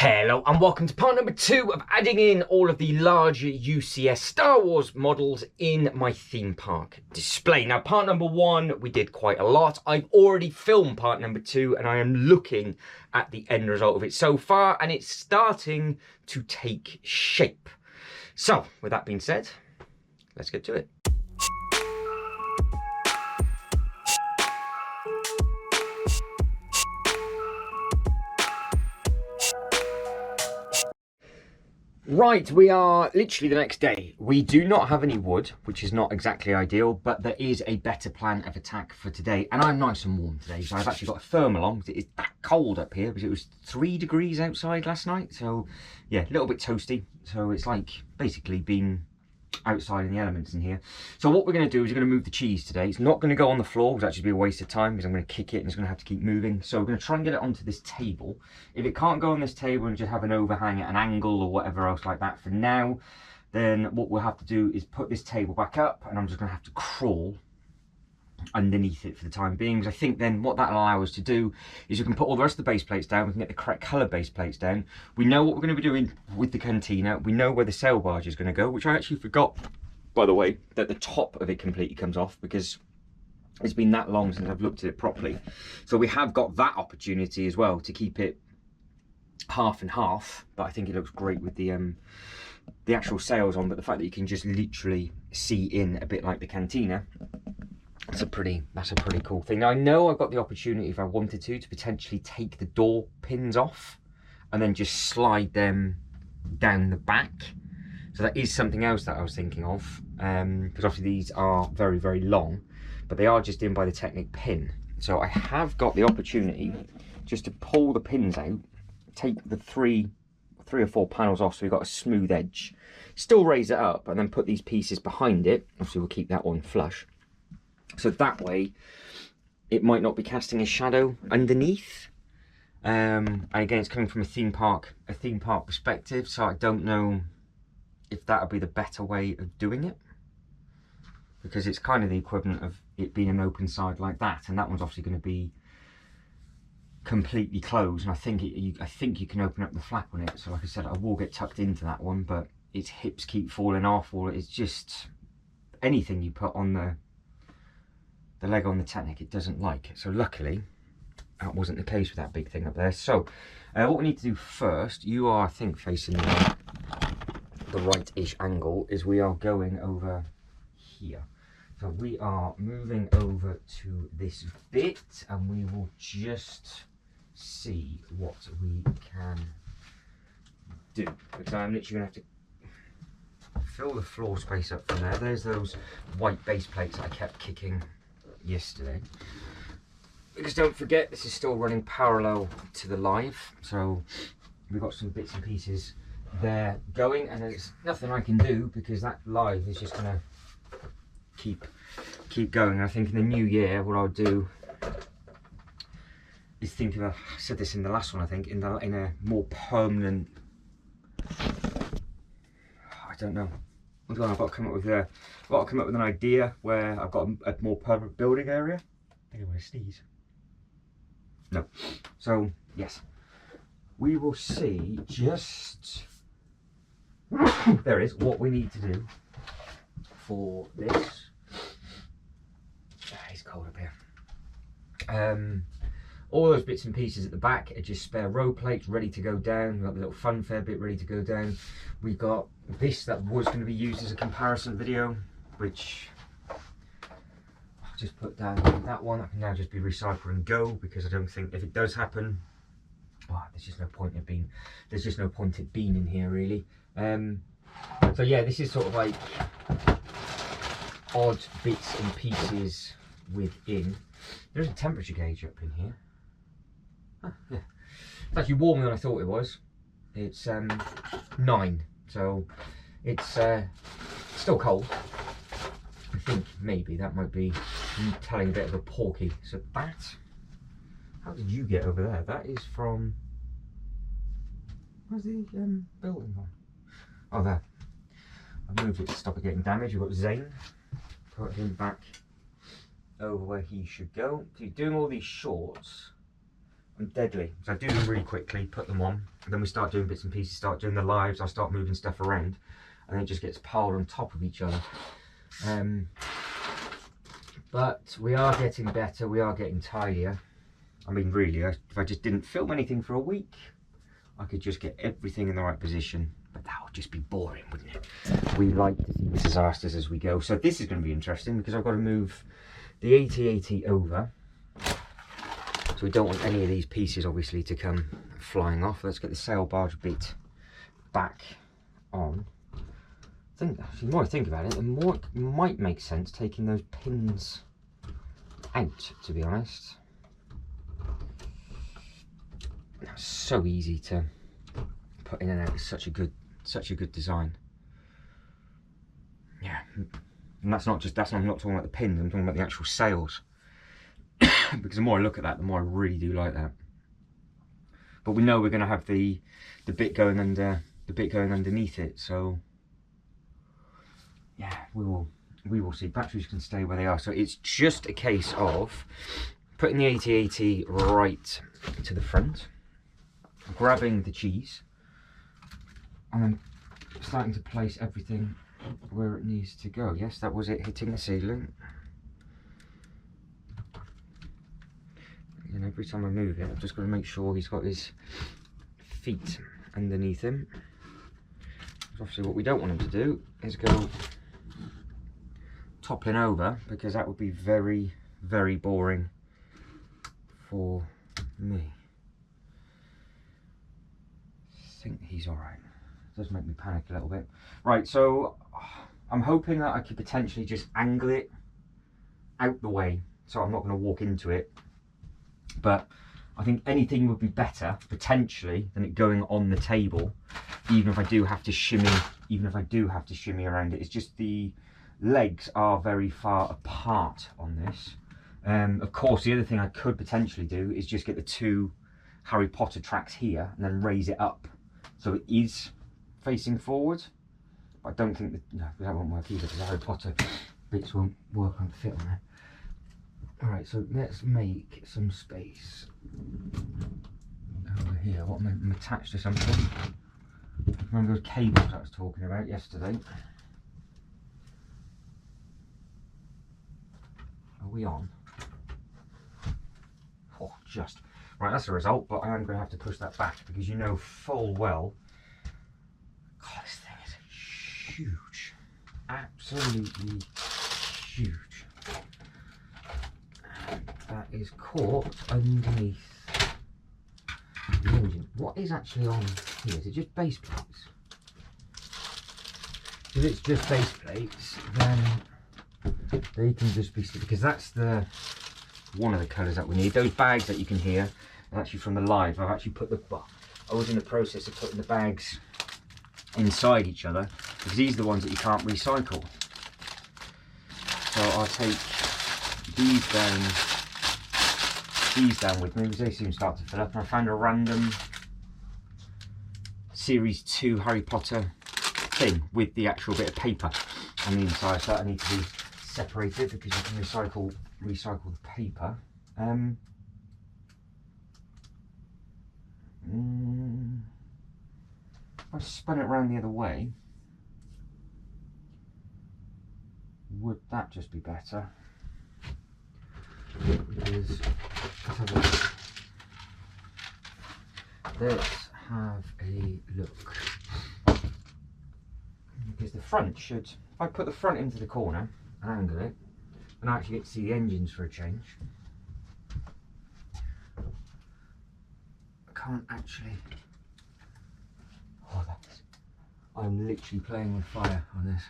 Hello and welcome to part number 2 of adding in all of the larger UCS Star Wars models in my theme park display. Now part number 1 we did quite a lot. I've already filmed part number 2 and I am looking at the end result of it so far and it's starting to take shape. So with that being said, let's get to it. Right, we are literally the next day. We do not have any wood, which is not exactly ideal, but there is a better plan of attack for today. And I'm nice and warm today, so I've actually got a thermal on because it is that cold up here because it was 3 degrees outside last night. So yeah, a little bit toasty. So it's like basically being outside in the elements in here. So what we're going to do is we're going to move the cheese today. It's not going to go on the floor, which actually be a waste of time because I'm going to kick it and it's going to have to keep moving. So we're going to try and get it onto this table. If it can't go on this table and just have an overhang at an angle or whatever else like that for now, then what we'll have to do is put this table back up and I'm just going to have to crawl underneath it for the time being, because I think then what that'll allow us to do is we can put all the rest of the base plates down, we can get the correct colour base plates down, we know what we're going to be doing with the cantina, we know where the sail barge is going to go, which I actually forgot, by the way, that the top of it completely comes off because it's been that long since I've looked at it properly. So we have got that opportunity as well to keep it half and half, but I think it looks great with the actual sails on, but the fact that you can just literally see in a bit like the cantina, that's a pretty cool thing. Now I know I've got the opportunity, if I wanted to potentially take the door pins off and then just slide them down the back. So that is something else that I was thinking of, because obviously these are very, very long, but they are just in by the Technic pin. So I have got the opportunity just to pull the pins out, take the three or four panels off so we've got a smooth edge, still raise it up and then put these pieces behind it. Obviously we'll keep that one flush. So that way, it might not be casting a shadow underneath. And again, it's coming from a theme park perspective, so I don't know if that would be the better way of doing it, because it's kind of the equivalent of it being an open side like that, and that one's obviously going to be completely closed. And I think you can open up the flap on it. So like I said, I will get tucked into that one, but its hips keep falling off, or it's just anything you put on the leg on the Technic, it doesn't like. So luckily that wasn't the case with that big thing up there. So what we need to do first, you are I think facing the right-ish angle, is we are going over here. So we are moving over to this bit and we will just see what we can do, because I'm literally going to have to fill the floor space up from there. There's those white base plates that I kept kicking yesterday, because don't forget this is still running parallel to the live, so we've got some bits and pieces there going, and there's nothing I can do because that live is just gonna keep going. And I think in the new year what I'll do is think of I said this in the last one, I think in a more permanent, I don't know, I've got to come up with an idea where I've got a more permanent building area. I think I'm going to sneeze. No. So yes, we will see just there is what we need to do for this. It's cold up here. All those bits and pieces at the back are just spare row plates ready to go down. We've got the little funfair bit ready to go down. We've got this that was going to be used as a comparison video, which I'll just put down that one. That can now just be recycled and go, because I don't think if it does happen, there's just no point it being in here really. So yeah, this is sort of like odd bits and pieces within. There's a temperature gauge up in here. Yeah. It's actually warmer than I thought it was. It's 9, so it's still cold. I think maybe that might be telling a bit of a porky. So that, how did you get over there? That is from, where's the building on? Oh, there. I've moved it to stop it getting damaged. We've got Zane, put him back over where he should go. So you're doing all these shorts. I'm deadly. So I do them really quickly, put them on, and then we start doing bits and pieces, start doing the lives, I start moving stuff around, and then it just gets piled on top of each other. But we are getting better, we are getting tidier. I mean, really, if I just didn't film anything for a week, I could just get everything in the right position, but that would just be boring, wouldn't it? We like to see disasters as we go. So this is going to be interesting because I've got to move the AT-AT over. So we don't want any of these pieces, obviously, to come flying off. Let's get the sail barge bit back on. Actually, the more I think about it, the more it might make sense taking those pins out, to be honest. That's so easy to put in and out. It's such a good design. Yeah, and that's not I'm not talking about the pins, I'm talking about the actual sails. Because the more I look at that, the more I really do like that. But we know we're going to have the bit going underneath it, so yeah, we will see. Batteries can stay where they are, so it's just a case of putting the AT-AT right to the front, grabbing the cheese, and then starting to place everything where it needs to go. Yes, that was it, hitting the ceiling. And every time I move it, I've just got to make sure he's got his feet underneath him. Obviously what we don't want him to do is go toppling over, because that would be very, very boring for me. I think he's alright. It does make me panic a little bit. Right, so I'm hoping that I could potentially just angle it out the way, so I'm not going to walk into it. But I think anything would be better potentially than it going on the table, even if I do have to shimmy around it. It's just the legs are very far apart on this. Of course, the other thing I could potentially do is just get the two Harry Potter tracks here and then raise it up so it is facing forward. But I don't think that won't work either, because the Harry Potter bits won't work on fit on there. Alright, so let's make some space over here. What I'm attached to something. Remember those cables I was talking about yesterday? Are we on? Oh, just. Right, that's the result, but I am going to have to push that back, because you know full well, God, this thing is huge. Absolutely huge. That is caught underneath the engine. What is actually on here? Is it just base plates? If it's just base plates, then they can just be, because that's one of the colours that we need. Those bags that you can hear are actually from the live. I've actually put I was in the process of putting the bags inside each other, because these are the ones that you can't recycle. So I'll take these down with me, because they soon start to fill up. And I found a random Series 2 Harry Potter thing with the actual bit of paper on the inside, so that need to be separated, because you can recycle the paper. If I spun it around the other way, would that just be better? Because let's have a look. Because the front should, if I put the front into the corner and angle it, and I actually get to see the engines for a change. I can't actually. Oh, I'm literally playing with fire on this.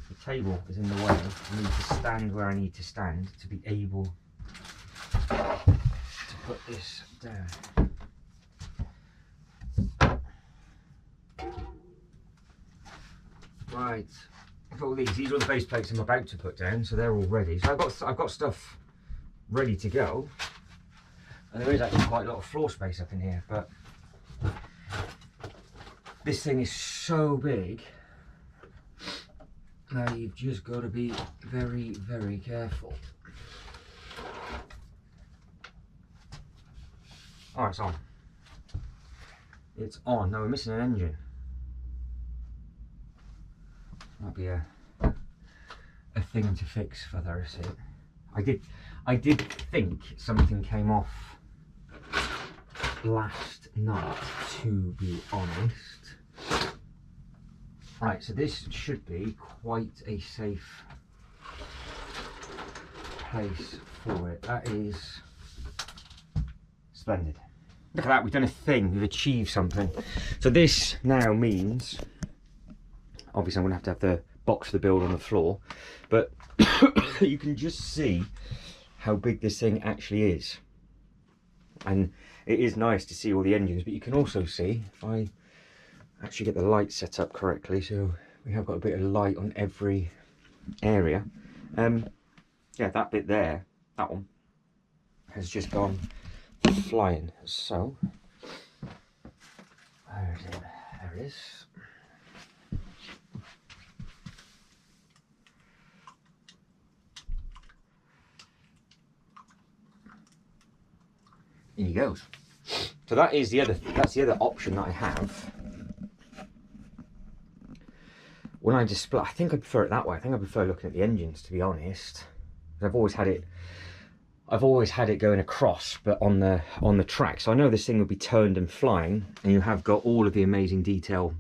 The table is in the way. I need to stand where I need to stand to be able to put this down. Right, I've got all these are the base plates I'm about to put down, so they're all ready. So I've got stuff ready to go, and there is actually quite a lot of floor space up in here, but this thing is so big Now you've just got to be very, very careful. Oh, it's on. It's on. No, we're missing an engine. Might be a thing to fix further, is it? I did think something came off last night, to be honest. Right, so this should be quite a safe place for it. That is splendid. Look at that, we've done a thing, we've achieved something. So this now means, obviously I'm going to have the box of the build on the floor, but you can just see how big this thing actually is. And it is nice to see all the engines, but you can also see, if I actually get the light set up correctly, so we have got a bit of light on every area. Yeah, that bit there, that one, has just gone flying. So, where is it? There it is. In he goes. So that is that's the other option that I have. When I display, I think I prefer it that way. I think I prefer looking at the engines, to be honest. I've always had it going across, but on the track. So I know this thing would be turned and flying, and you have got all of the amazing detail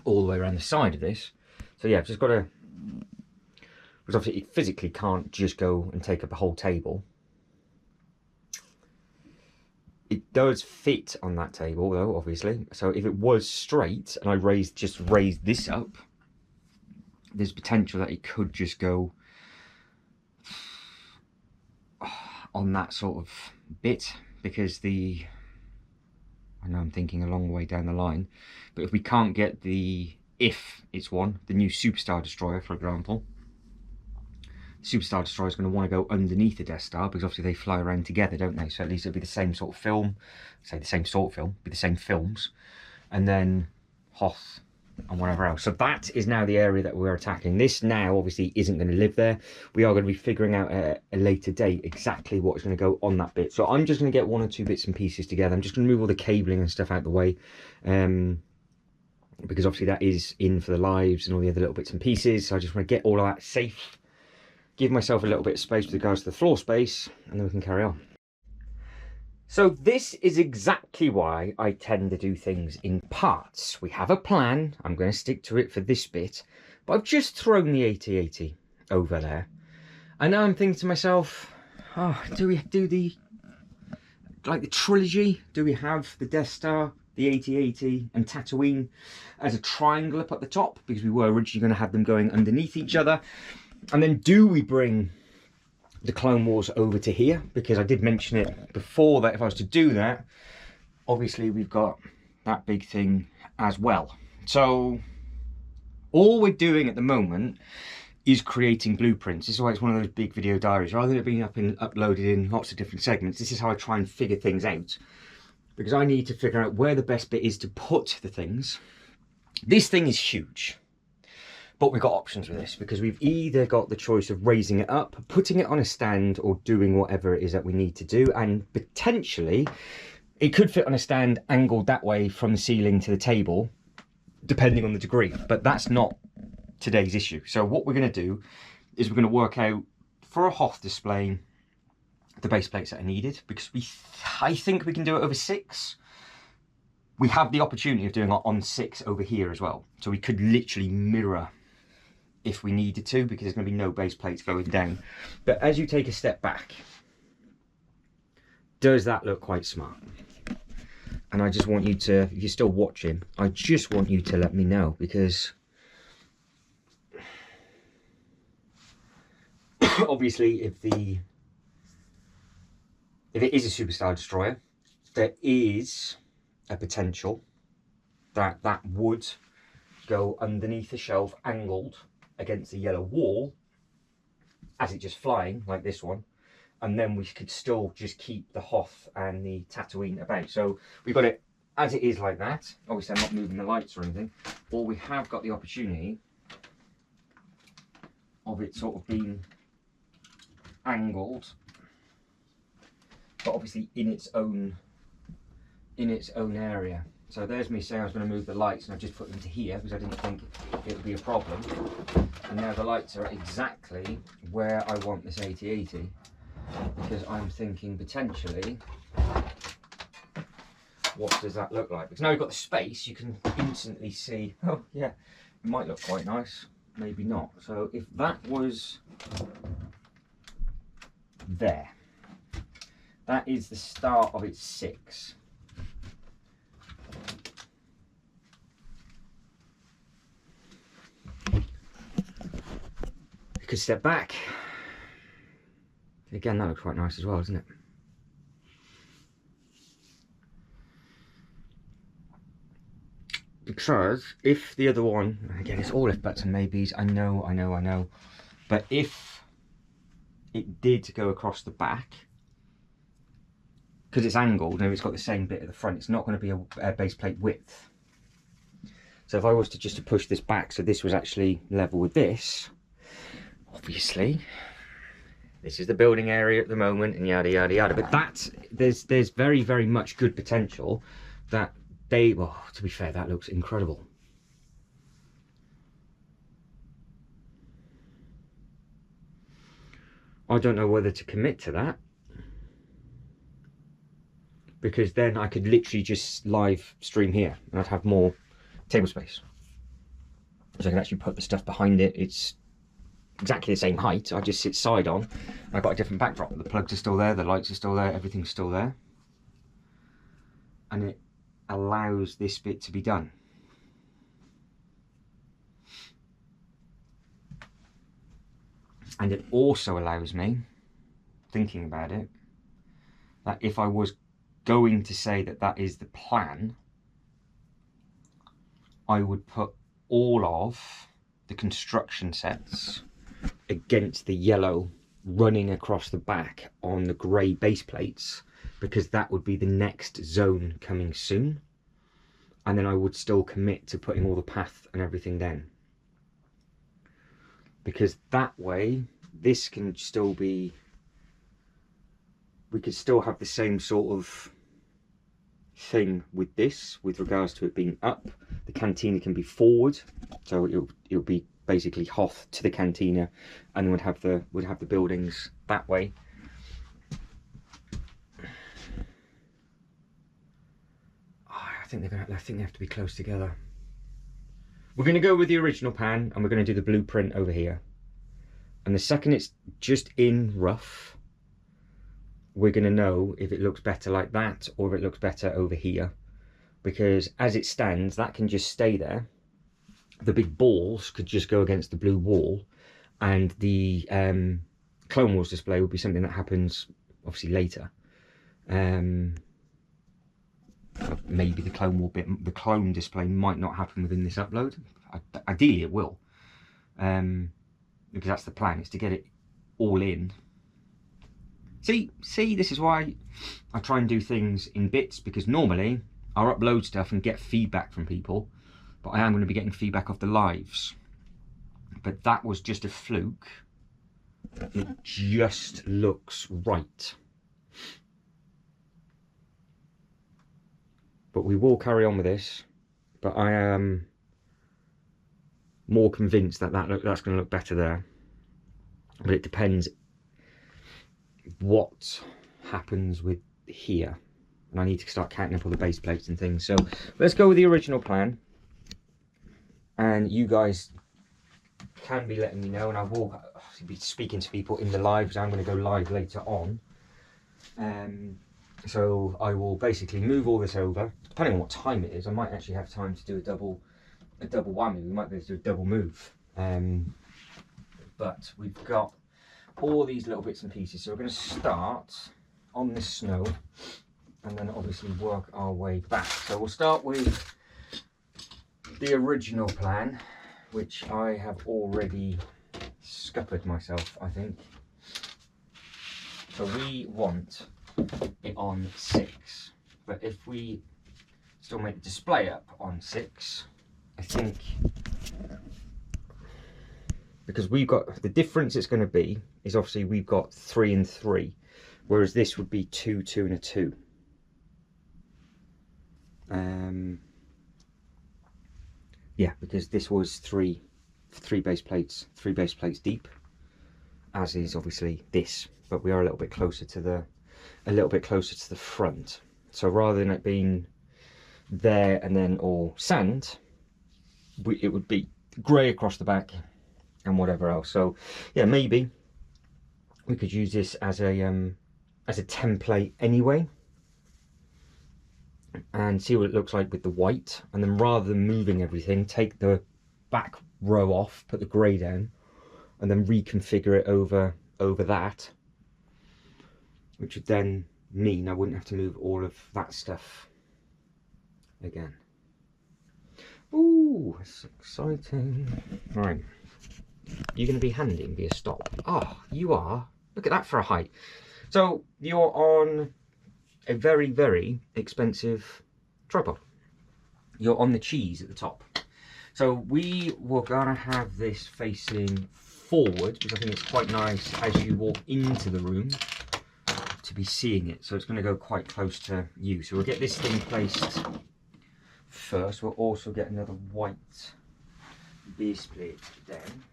all the way around the side of this. So yeah, I've just got to, because obviously it physically can't just go and take up a whole table. It does fit on that table though, obviously. So if it was straight and I just raised this up, there's potential that it could just go on that sort of bit, because I know I'm thinking a long way down the line, but if we can't get the new Superstar Destroyer, for example, Superstar Destroyer is going to want to go underneath the Death Star, because obviously they fly around together, don't they? So at least it'll be the same sort of film, say the same sort of film, be the same films, and then Hoth and whatever else. So that is now the area that we're attacking. This now obviously isn't going to live there. We are going to be figuring out at a later date exactly what's going to go on that bit. So I'm just going to get 1 or 2 bits and pieces together. I'm just going to move all the cabling and stuff out the way, because obviously that is in for the lives and all the other little bits and pieces. So I just want to get all of that safe, give myself a little bit of space with regards to the floor space, and then we can carry on. So this is exactly why I tend to do things in parts. We have a plan, I'm going to stick to it for this bit, but I've just thrown the AT-AT over there. And now I'm thinking to myself, oh, do we do the trilogy? Do we have the Death Star, the AT-AT and Tatooine as a triangle up at the top? Because we were originally going to have them going underneath each other. And then do we bring the Clone Wars over to here? Because I did mention it before that if I was to do that, obviously we've got that big thing as well. So all we're doing at the moment is creating blueprints. This is why it's one of those big video diaries. Rather than it being uploaded in lots of different segments, this is how I try and figure things out. Because I need to figure out where the best bit is to put the things. This thing is huge. But we've got options with this, because we've either got the choice of raising it up, putting it on a stand, or doing whatever it is that we need to do. And potentially it could fit on a stand angled that way from the ceiling to the table, depending on the degree. But that's not today's issue. So what we're going to do is we're going to work out for a Hoth display the base plates that are needed, because I think we can do it over 6. We have the opportunity of doing it on 6 over here as well. So we could literally mirror if we needed to, because there's going to be no base plates going down. But as you take a step back, does that look quite smart? And I just want you to, if you're still watching, I just want you to let me know, because obviously if it is a Superstar Destroyer, there is a potential that that would go underneath the shelf angled against the yellow wall as it just flying like this one, and then we could still just keep the Hoth and the Tatooine about. So we've got it as it is like that. Obviously I'm not moving the lights or anything, or we have got the opportunity of it sort of being angled, but obviously in its own area. So there's me saying I was going to move the lights, and I just put them to here because I didn't think it would be a problem. And now the lights are exactly where I want this 80/80, because I'm thinking potentially, what does that look like? Because now we've got the space, you can instantly see, oh yeah, it might look quite nice, maybe not. So if that was there, that is the start of its 6. You could step back. Again, that looks quite nice as well, doesn't it? Because if the other one, again, it's all if buts and maybes, I know, but if it did go across the back, because it's angled and it's got the same bit at the front, it's not going to be a base plate width. So if I was to push this back so this was actually level with this, obviously this is the building area at the moment and yada yada yada, but there's very much good potential that well, to be fair, that looks incredible. I don't know whether to commit to that, because then I could literally just live stream here and I'd have more table space. So I can actually put the stuff behind it. It's exactly the same height. I just sit side on. I've got a different backdrop. The plugs are still there, the lights are still there, everything's still there. And it allows this bit to be done. And it also allows me, thinking about it, that if I was going to say that that is the plan, I would put all of the construction sets against the yellow running across the back on the grey base plates, because that would be the next zone coming soon. And then I would still commit to putting all the path and everything down, because that way this can still be, we could still have the same sort of thing with this, with regards to it being up. The cantina can be forward, so it'll be basically Hoth to the cantina, and then would have the buildings that way. I think they have to be close together. We're going to go with the original pan, and we're going to do the blueprint over here. And the second it's just in rough, we're going to know if it looks better like that or if it looks better over here. Because as it stands, that can just stay there. The big balls could just go against the blue wall, and the Clone Wars display would be something that happens obviously later. Maybe the the clone display might not happen within this upload. Ideally it will, because that's the plan, is to get it all in. See, this is why I try and do things in bits, because normally I'll upload stuff and get feedback from people, but I am going to be getting feedback off the lives. But that was just a fluke. It just looks right. But we will carry on with this. But I am more convinced that that's going to look better there. But it depends what happens with here. And I need to start counting up all the base plates and things. So let's go with the original plan. And you guys can be letting me know, and I will be speaking to people in the live, because I'm going to go live later on. So I will basically move all this over. Depending on what time it is, I might actually have time to do a double whammy. We might be able to do a double move. But we've got all these little bits and pieces. So we're going to start on this snow, and then obviously work our way back. So we'll start with the original plan, which I have already scuppered myself, I think. So we want it on 6, but if we still make the display up on 6, I think because we've got, the difference it's going to be is obviously we've got 3 and 3, whereas this would be 2, 2 and a 2. Yeah, because this was three base plates deep, as is obviously this, but we are a little bit closer to the front. So rather than it being there and then all sand, it would be grey across the back and whatever else. So yeah, maybe we could use this as a template anyway, and see what it looks like with the white, and then rather than moving everything, take the back row off, put the grey down, and then reconfigure it over that, which would then mean I wouldn't have to move all of that stuff again. Ooh, that's exciting. Right, you're going to be handing via stop. Oh, you are. Look at that for a height. So you're on a very, very expensive tripod. You're on the cheese at the top. So we were gonna have this facing forward, because I think it's quite nice as you walk into the room to be seeing it. So it's gonna go quite close to you. So we'll get this thing placed first. We'll also get another white base plate down.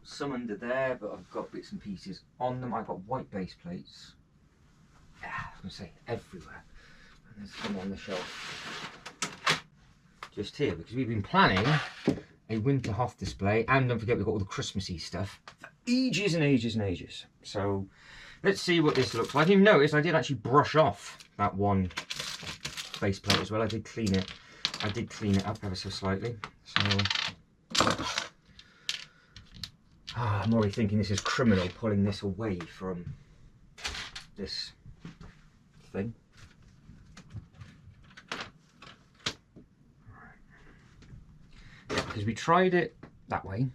Some under there, but I've got bits and pieces on them. I've got white base plates. I was going to say everywhere. And there's some on the shelf just here, because we've been planning a winter Hoth display, and don't forget we've got all the Christmassy stuff for ages and ages and ages. So let's see what this looks like. You've noticed I did actually brush off that one base plate as well. I did clean it up ever so slightly. So I'm already thinking this is criminal, pulling this away from this thing. Yeah, because we tried it that way.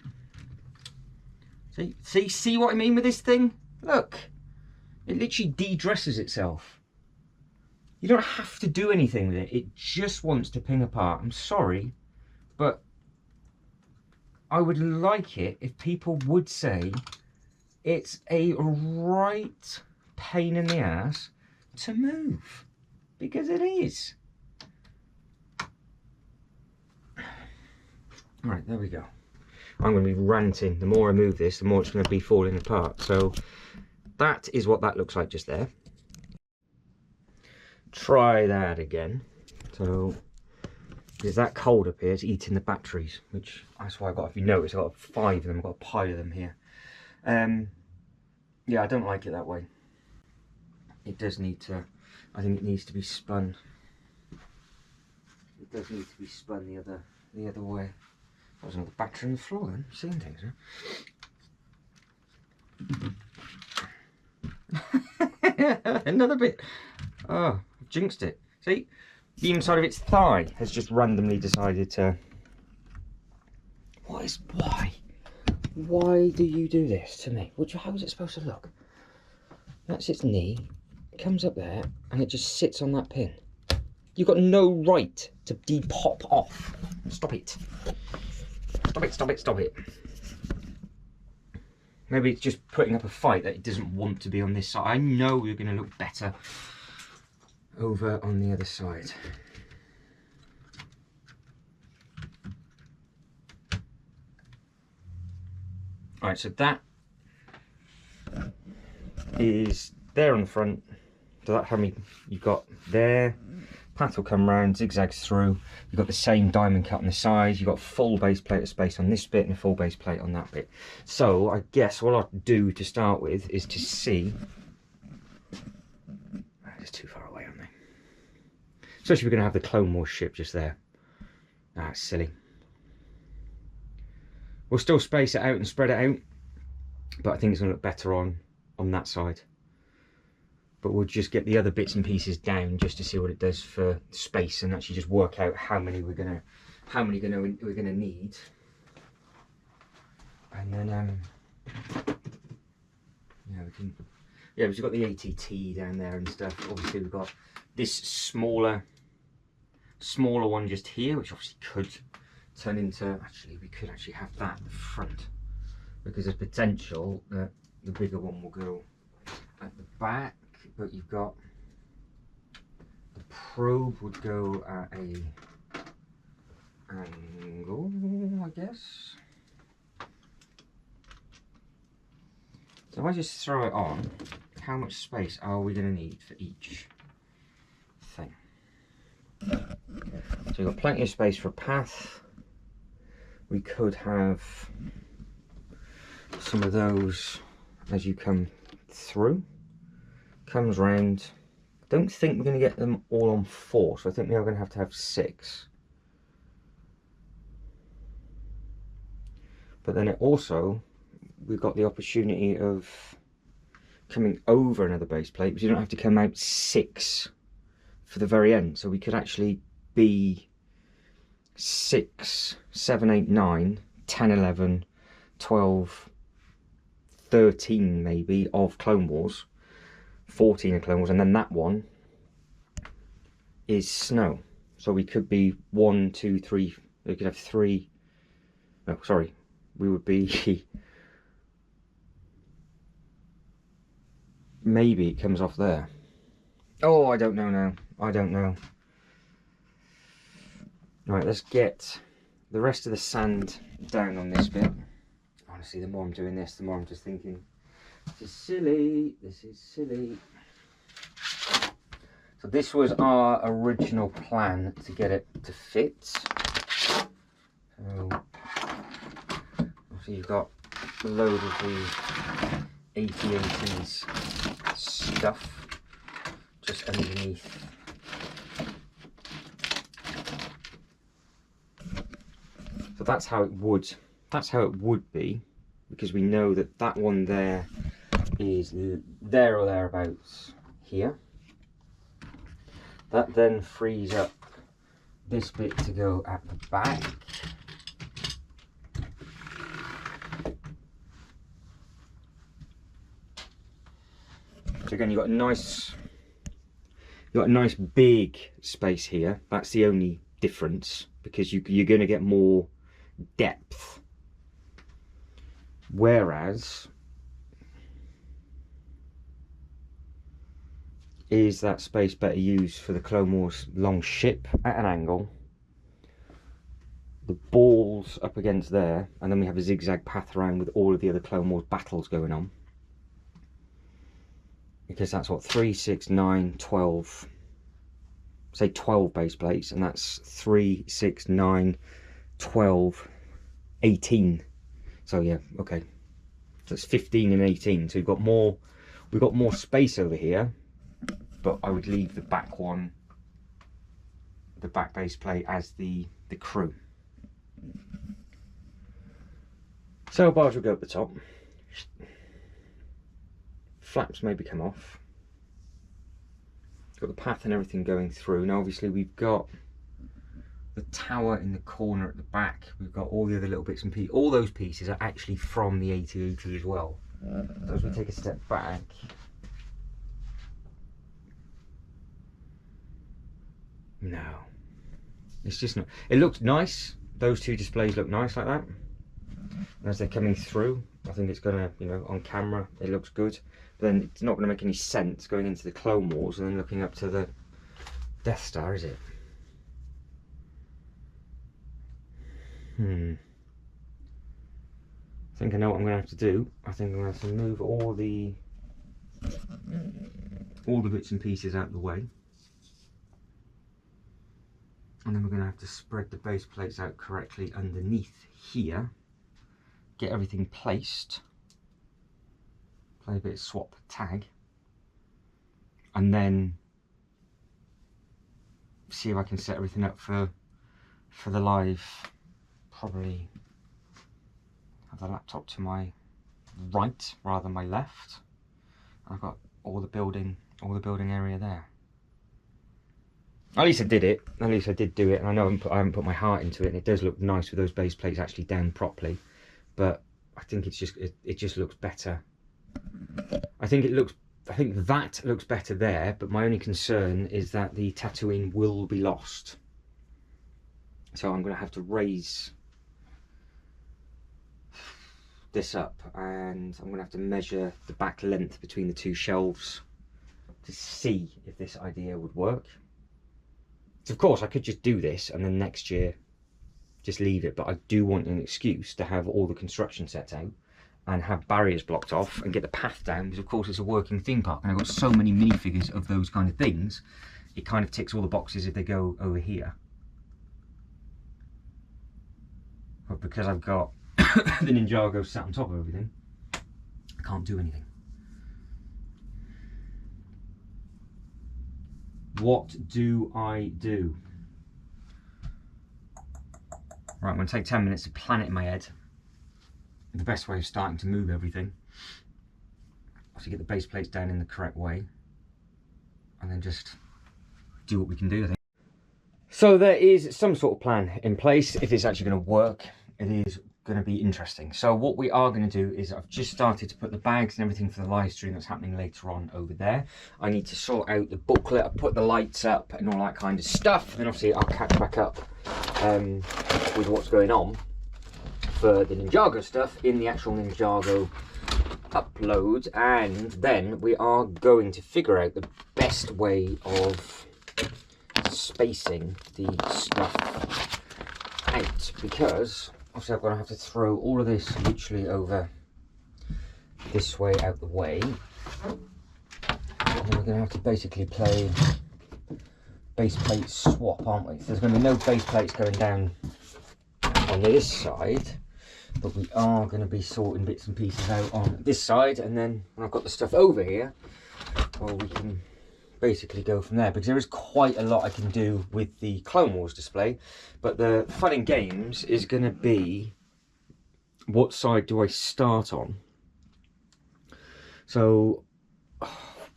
See what I mean with this thing? Look, it literally de-dresses itself. You don't have to do anything with it. It just wants to ping apart. I'm sorry, but I would like it if people would say it's a right pain in the ass to move, because it is. Right, there we go. I'm going to be ranting. The more I move this, the more it's going to be falling apart. So that is what that looks like just there. Try that again. So it's that cold up here, it's eating the batteries, which that's why if you notice, I've got 5 of them, I've got a pile of them here. Yeah, I don't like it that way. It does need to, I think it needs to be spun. It does need to be spun the other way. There's another battery on the floor then, seeing things, huh? Another bit. Oh, I've jinxed it. See? The inside of its thigh has just randomly decided to... Why? Why do you do this to me? How is it supposed to look? That's its knee, it comes up there, and it just sits on that pin. You've got no right to de-pop off. Stop it. Stop it. Maybe it's just putting up a fight that it doesn't want to be on this side. I know we're going to look better over on the other side. Alright, so that is there on the front. So that's how many you've got there. Path will come round, zigzags through. You've got the same diamond cut on the sides. You've got full base plate of space on this bit and a full base plate on that bit. So I guess what I'll do to start with is to see. It's too far away, aren't they? Especially if we're going to have the Clone Wars ship just there. That's silly. We'll still space it out and spread it out, but I think it's going to look better on that side. But we'll just get the other bits and pieces down just to see what it does for space, and actually just work out how many we're gonna need. And then we've got the ATT down there and stuff. Obviously we've got this smaller one just here, which obviously turn into, actually we could actually have that at the front, because there's potential that the bigger one will go at the back, but you've got the probe would go at a angle, I guess. So if I just throw it on, how much space are we going to need for each thing? So you've got plenty of space for a path. We could have some of those as you come through. Comes round. I don't think we're going to get them all on 4, so I think we are going to have 6. But then it also, we've got the opportunity of coming over another base plate, because you don't have to come out 6 for the very end. So we could actually be 6, 7, 8, 9, 10, 11, 12, 13 maybe of Clone Wars, 14 of Clone Wars, and then that one is snow. So we could be 1, 2, 3, we could have 3, no, sorry, we would be, maybe it comes off there. Oh, I don't know now. I don't know. Right, let's get the rest of the sand down on this bit. Honestly, the more I'm doing this, the more I'm just thinking, this is silly, this is silly. So this was our original plan to get it to fit. So obviously you've got a load of the 8080s stuff just underneath. So that's how it would be, because we know that that one there is there or thereabouts here. That then frees up this bit to go at the back. So again, you've got a nice big space here. That's the only difference, because you're going to get more depth. Whereas, is that space better used for the Clone Wars long ship at an angle? The ball's up against there, and then we have a zigzag path around with all of the other Clone Wars battles going on. Because that's what, 3, 6, 9, 12, say 12 base plates, and that's 3, 6, 9, 12, 18. So yeah, okay. So it's 15 and 18. So we've got more space over here, but I would leave the back one, the back base plate, as the crew. Sail barge will go at the top. Flaps maybe come off. Got the path and everything going through. Now obviously we've got the tower in the corner at the back. We've got all the other little bits and pieces. All those pieces are actually from the 8080 as well. So as we take a step back, no, it's just not. It looks nice. Those two displays look nice like that. And as they're coming through, I think it's gonna, you know, on camera it looks good. But then it's not gonna make any sense going into the Clone Wars and then looking up to the Death Star, is it? I think I know what I'm gonna have to do. I think I'm gonna have to move all the bits and pieces out of the way. And then we're going to have to spread the base plates out correctly underneath here. Get everything placed. Play a bit of swap tag. And then see if I can set everything up for the live. Probably have the laptop to my right rather than my left. I've got all the building area there. At least I did it. At least I did do it, and I know I haven't put my heart into it, and it does look nice with those base plates actually down properly. But I think it's just it just looks better. I think that looks better there. But my only concern is that the Tatooine will be lost. So I'm going to have to raise this up, and I'm going to have to measure the back length between the two shelves to see if this idea would work. So of course I could just do this and then next year just leave it, but I do want an excuse to have all the construction set out and have barriers blocked off and get the path down, because of course it's a working theme park and I've got so many minifigures of those kind of things. It kind of ticks all the boxes if they go over here. But because I've got the Ninjago sat on top of everything, I can't do anything. What do I do? Right, I'm going to take 10 minutes to plan it in my head. The best way of starting to move everything. Also get the base plates down in the correct way. And then just do what we can do, I think. So there is some sort of plan in place. If it's actually going to work, it is going to be interesting. So what we are going to do is I've just started to put the bags and everything for the live stream that's happening later on over there. I need to sort out the booklet, I put the lights up and all that kind of stuff. And then obviously I'll catch back up with what's going on for the Ninjago stuff in the actual Ninjago upload. And then we are going to figure out the best way of spacing the stuff out, because obviously I'm going to have to throw all of this literally over this way out the way, and then we're going to have to basically play base plate swap, aren't we? So there's going to be no base plates going down on this side, but we are going to be sorting bits and pieces out on this side, and then when I've got the stuff over here, well, we can basically go from there, because there is quite a lot I can do with the Clone Wars display. But the fun and games is going to be, what side do I start on? So I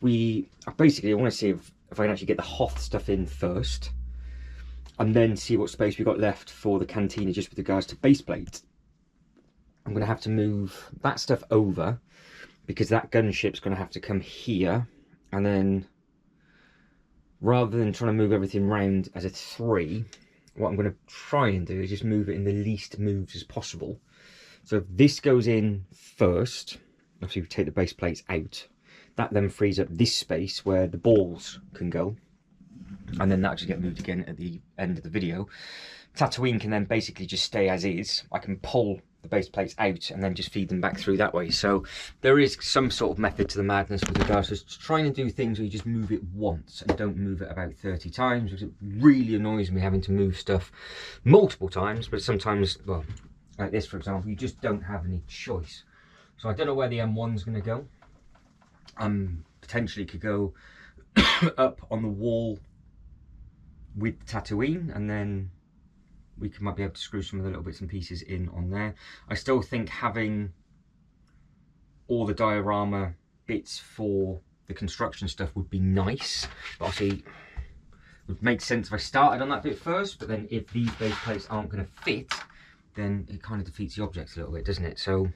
want to see if I can actually get the Hoth stuff in first, and then see what space we got left for the cantina just with regards to base plate. I'm going to have to move that stuff over, because that gunship's going to have to come here, and then rather than trying to move everything round as a 3, what I'm going to try and do is just move it in the least moves as possible. So if this goes in first, obviously we take the base plates out, that then frees up this space where the balls can go, and then that'll just get moved again at the end of the video. Tatooine can then basically just stay as is. I can pull the base plates out and then just feed them back through that way. So there is some sort of method to the madness with regards to trying to do things where you just move it once and don't move it about 30 times, because it really annoys me having to move stuff multiple times. But sometimes, well, like this for example, you just don't have any choice. So I don't know where the M1's going to go. Potentially could go up on the wall with Tatooine, and then we might be able to screw some of the little bits and pieces in on there. I still think having all the diorama bits for the construction stuff would be nice, but obviously it would make sense if I started on that bit first. But then if these base plates aren't going to fit, then it kind of defeats the object a little bit, doesn't it? So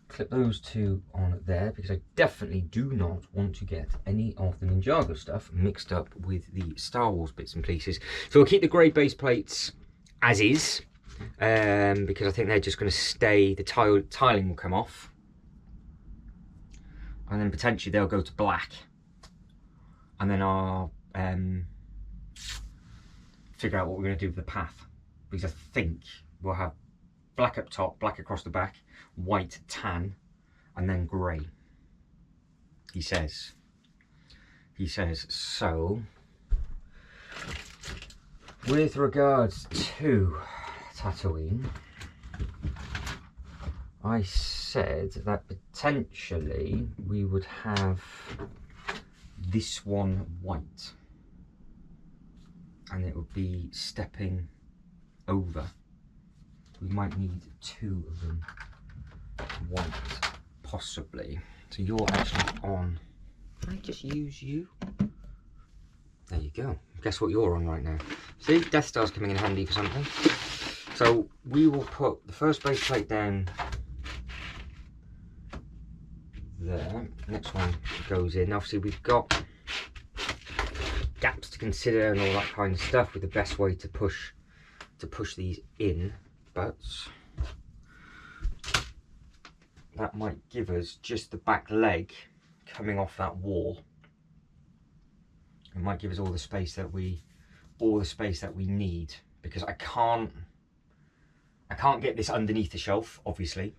clip those two on there, because I definitely do not want to get any of the Ninjago stuff mixed up with the Star Wars bits and pieces. So we'll keep the grey base plates as is, because I think they're just going to stay, the tiling will come off, and then potentially they'll go to black, and then I'll figure out what we're going to do with the path, because I think we'll have black up top, black across the back, white, tan, and then grey. He says. So with regards to Tatooine, I said that potentially we would have this one white, and it would be stepping over. We might need 2 of them white, possibly. So you're actually on. Can I just use you? There you go. Guess what you're on right now. See, Death Star's coming in handy for something. So we will put the first base plate down there. Next one goes in. Obviously we've got gaps to consider and all that kind of stuff with the best way to push these in, but that might give us just the back leg coming off that wall. It might give us all the space that we need, because I can't get this underneath the shelf, obviously.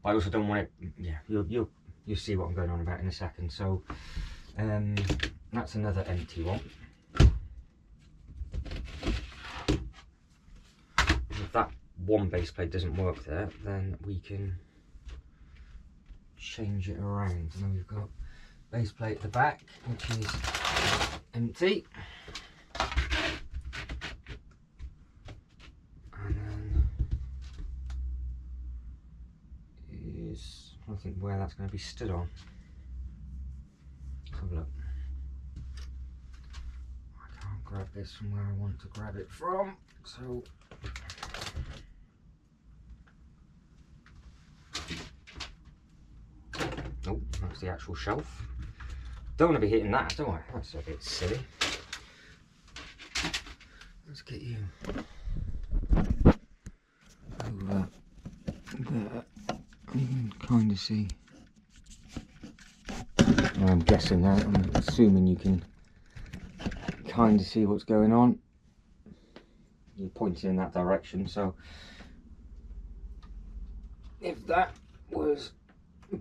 But I also don't want it. Yeah, you'll see what I'm going on about in a second. So that's another empty one. If that one base plate doesn't work there, then we can change it around. And then we've got base plate at the back, which is empty. And then is, I think, where that's going to be stood on. Let's have a look. I can't grab this from where I want to grab it from, so oh, that's the actual shelf. Don't want to be hitting that, do I? That's a bit silly. Let's get you over there. You can kind of see. I'm guessing that. I'm assuming you can kind of see what's going on. You're pointing in that direction, so if that was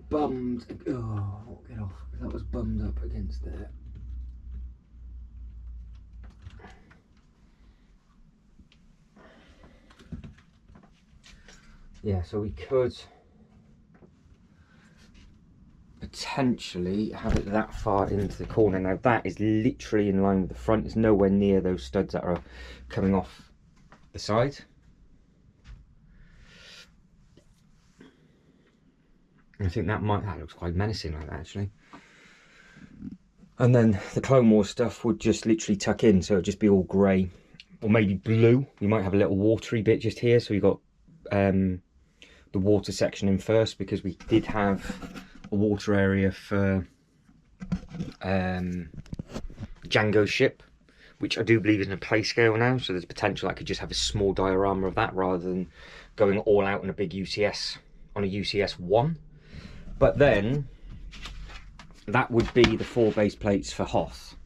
bummed, oh, get off. If that was bummed up against there. Yeah, so we could potentially have it that far into the corner. Now that is literally in line with the front. It's nowhere near those studs that are coming off the side. I think that looks quite menacing like that, actually. And then the Clone Wars stuff would just literally tuck in, so it'd just be all grey or maybe blue. We might have a little watery bit just here, so we got the water section in first, because we did have a water area for Django's ship, which I do believe is in a play scale now, so there's potential I could just have a small diorama of that rather than going all out on a big UCS, on a UCS 1. But then that would be the 4 base plates for Hoth,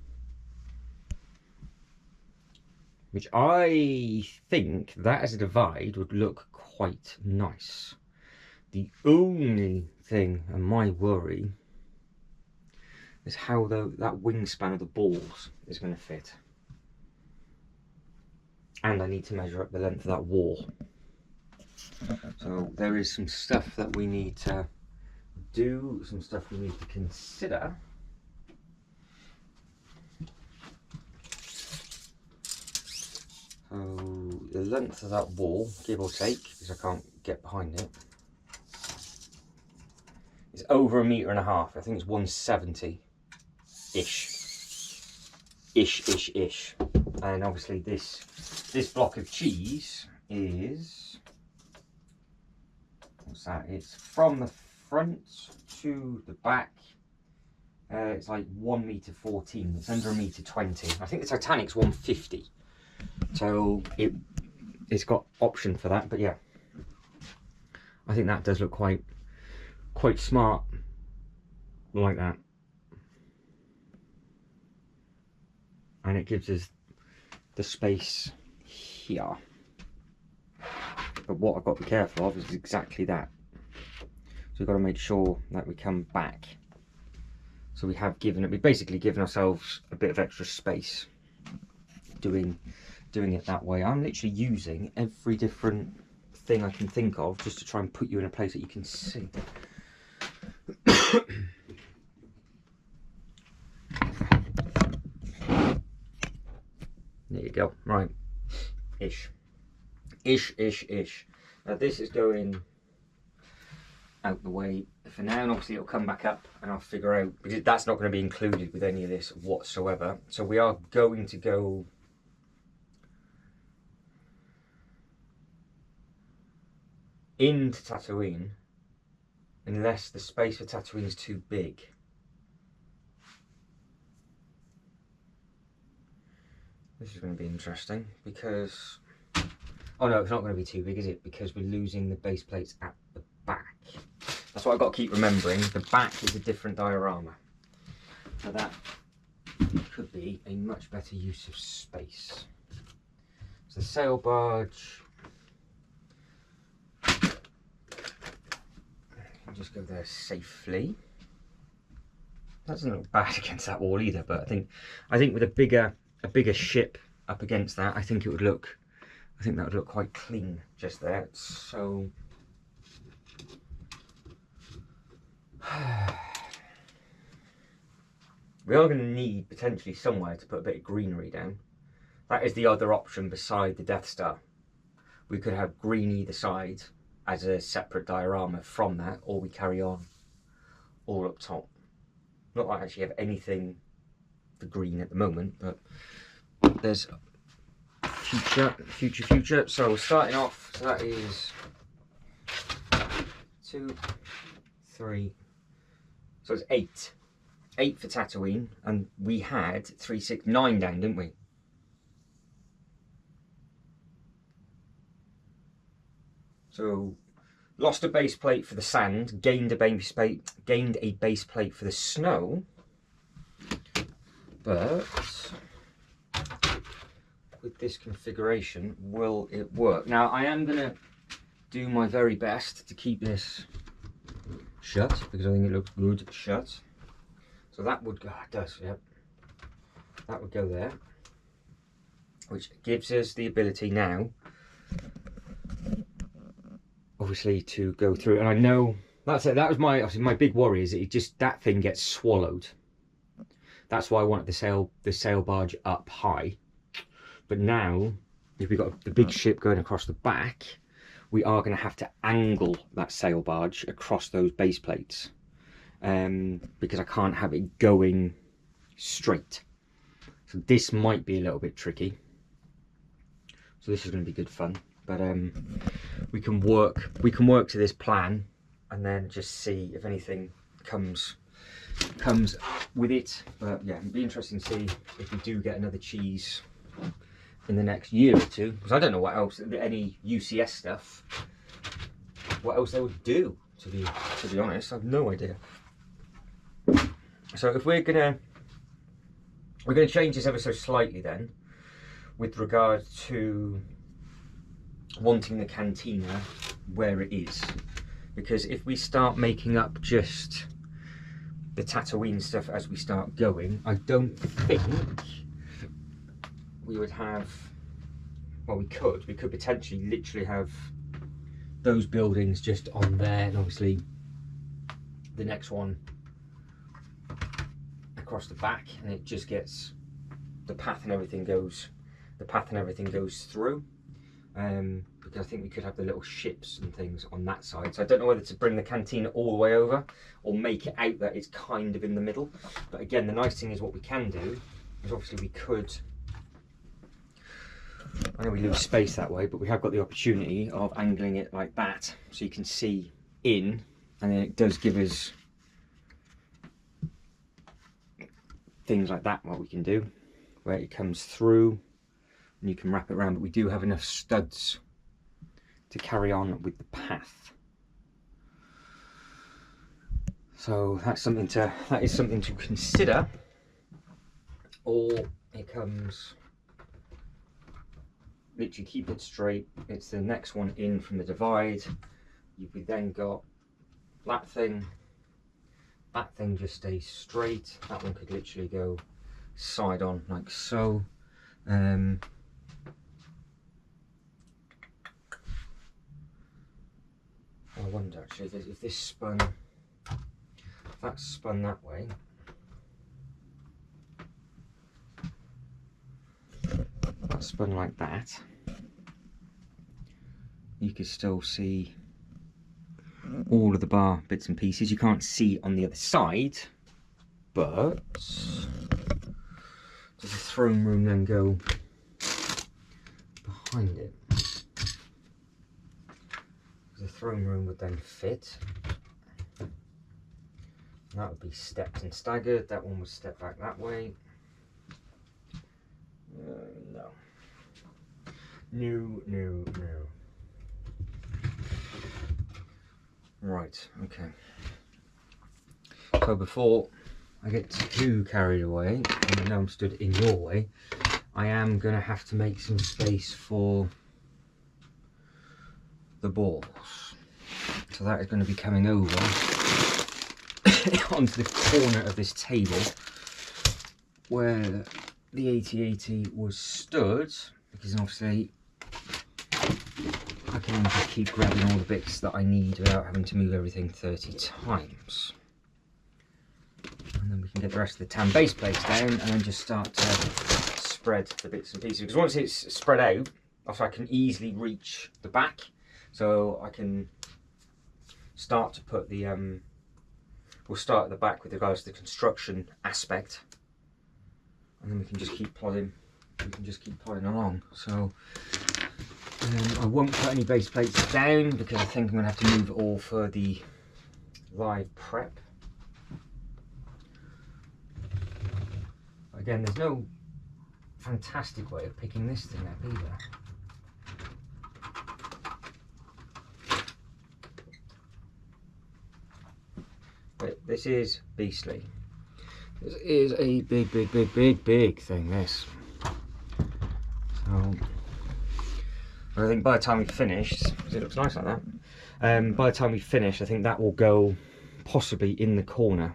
which I think that as a divide would look quite nice. The only thing, and my worry, is how that wingspan of the balls is going to fit. And I need to measure up the length of that wall. So there is some stuff that we need to do, some stuff we need to consider. So the length of that wall, give or take, because I can't get behind it, is over 1.5 meters. I think it's 170 ish. And obviously this block of cheese is, what's that? It's from the front to the back. It's like 1.14 meters. It's under 1.20 meters. I think the Titanic's 150. So it's got option for that, but yeah, I think that does look quite smart like that, and it gives us the space here. But what I've got to be careful of is exactly that. So we've got to make sure that we come back. So we've basically given ourselves a bit of extra space doing it that way. I'm literally using every different thing I can think of just to try and put you in a place that you can see. There you go. Right. Ish. Now this is going out the way for now, and obviously it'll come back up and I'll figure out, because that's not going to be included with any of this whatsoever. So we are going to go into Tatooine unless the space for Tatooine is too big. This is going to be interesting because, oh no, it's not going to be too big, is it? Because we're losing the base plates at the back. That's what I've got to keep remembering. The back is a different diorama. So that could be a much better use of space. So the sail barge, can just go there safely. That doesn't look bad against that wall either, but I think with a bigger ship up against that, I think that would look quite clean just there. So we are going to need potentially somewhere to put a bit of greenery down. That is the other option beside the Death Star. We could have green either side as a separate diorama from that, or we carry on all up top. Not that I actually have anything for green at the moment, but there's future. So we're starting off, so that is 2, 3, so it's 8. 8 for Tatooine, and we had 3, 6, 9 down, didn't we? So lost a base plate for the sand, gained a base plate for the snow, but with this configuration, will it work? Now I am going to do my very best to keep this shut because I think it looks good shut. So that would go, it does, yep. That would go there, which gives us the ability now, obviously, to go through. And I know that's it. That was my big worry, is that thing gets swallowed. That's why I wanted the sail barge up high. But now, if we've got the big ship going across the back, we are going to have to angle that sail barge across those base plates. Because I can't have it going straight. So this might be a little bit tricky. So this is going to be good fun. But we can work to this plan and then just see if anything comes with it. But yeah, it'd be interesting to see if we do get another cheese in the next year or two, because I don't know what else, any UCS stuff, what else they would do, to be honest. I have no idea. So if we're gonna change this ever so slightly then, with regard to wanting the cantina where it is, because if we start making up just the Tatooine stuff as we start going, I don't think we would have, well, we could potentially literally have those buildings just on there, and obviously the next one across the back, and it just gets the path and everything goes through. Because I think we could have the little ships and things on that side. So I don't know whether to bring the cantina all the way over or make it out that it's kind of in the middle. But again, the nice thing is what we can do is obviously we could, I know we lose space that way, but we have got the opportunity of angling it like that so you can see in, and then it does give us things like that, what we can do, where it comes through and you can wrap it around, but we do have enough studs to carry on with the path. So that is something to consider. Or it comes, literally keep it straight, it's the next one in from the divide. You've then got that thing just stays straight. That one could literally go side on like so. I wonder actually if this spun, if that's spun that way, that's spun like that, you could still see all of the bar bits and pieces. You can't see on the other side, but does the throne room then go behind it? The throne room would then fit. That would be stepped and staggered. That one would step back that way. No, No. Right, okay. So before I get too carried away, and I know I'm stood in your way, I am going to have to make some space for the balls. So that is going to be coming over onto the corner of this table where the 8080 was stood, because obviously I can just keep grabbing all the bits that I need without having to move everything 30 times. And then we can get the rest of the tan base plates down and then just start to spread the bits and pieces. Because once it's spread out, I can easily reach the back, so I can start to put the we'll start at the back with regards to the construction aspect, and then we can just keep plodding. We can just keep plodding along. So I won't put any base plates down because I think I'm going to have to move it all for the live prep. Again, there's no fantastic way of picking this thing up either. But this is beastly. This is a big thing, this. So I think by the time we finish, because it looks nice like that, by the time we finish, I think that will go possibly in the corner.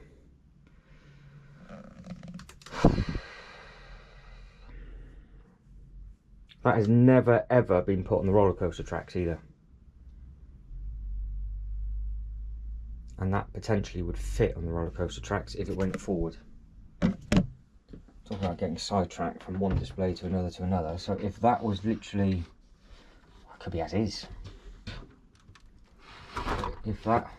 That has never ever been put on the roller coaster tracks either. And that potentially would fit on the roller coaster tracks if it went forward. Talking about getting sidetracked from one display to another. So if that was literally, it could be as is. If that,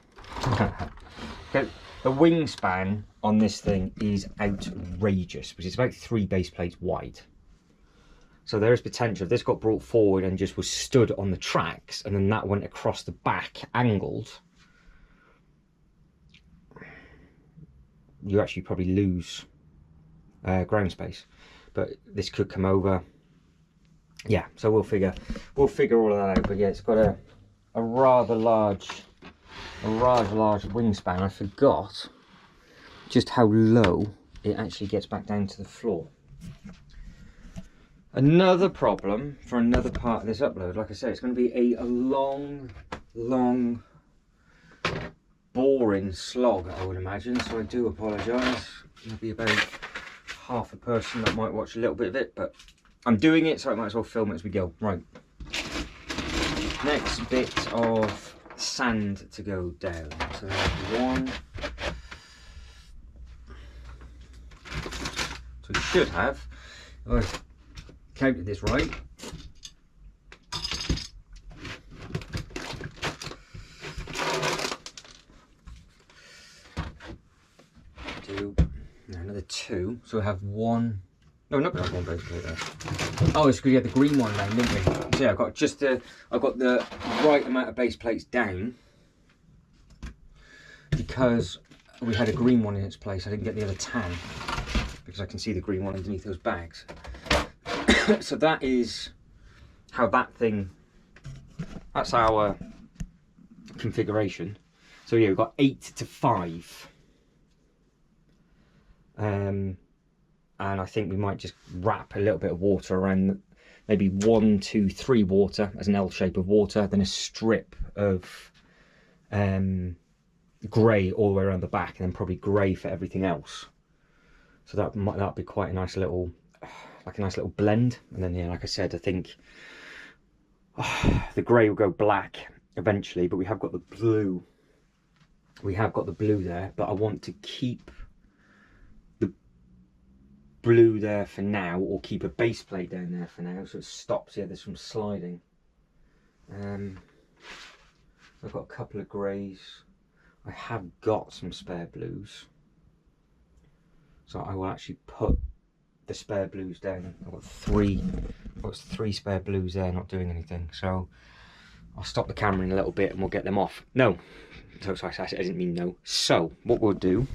the wingspan on this thing is outrageous, because it's about 3 base plates wide. So there is potential if this got brought forward and just was stood on the tracks, and then that went across the back angled, you actually probably lose ground space. But this could come over. Yeah, so we'll figure all of that out. But yeah, it's got a rather large wingspan. I forgot just how low it actually gets back down to the floor. Another problem for another part of this upload, like I said, it's going to be a long, boring slog, I would imagine, so I do apologise. There'll be about half a person that might watch a little bit of it, but I'm doing it, so I might as well film it as we go. Right, next bit of sand to go down. So one, so we should have, if I counted this right, another 2, so we have 1. No, not one base plate there. Oh, it's because you had the green one then, didn't we? So yeah, I've got the right amount of base plates down because we had a green one in its place. I didn't get the other tan because I can see the green one underneath those bags. So that is how that's our configuration. So yeah, we've got 8 to 5. And I think we might just wrap a little bit of water around, maybe 1, 2, 3 water as an L shape of water, then a strip of grey all the way around the back, and then probably grey for everything else. So that'd be quite a nice little, like a nice little blend. And then yeah, like I said, I think the grey will go black eventually, but we have got the blue. We have got the blue there, but I want to keep blue there for now, or keep a base plate down there for now, so it stops the others from sliding. I've got a couple of greys. I have got some spare blues, so I will actually put the spare blues down. I've got 3 spare blues there not doing anything, so I'll stop the camera in a little bit and we'll get them off. No, so sorry, I didn't mean no. So what we'll do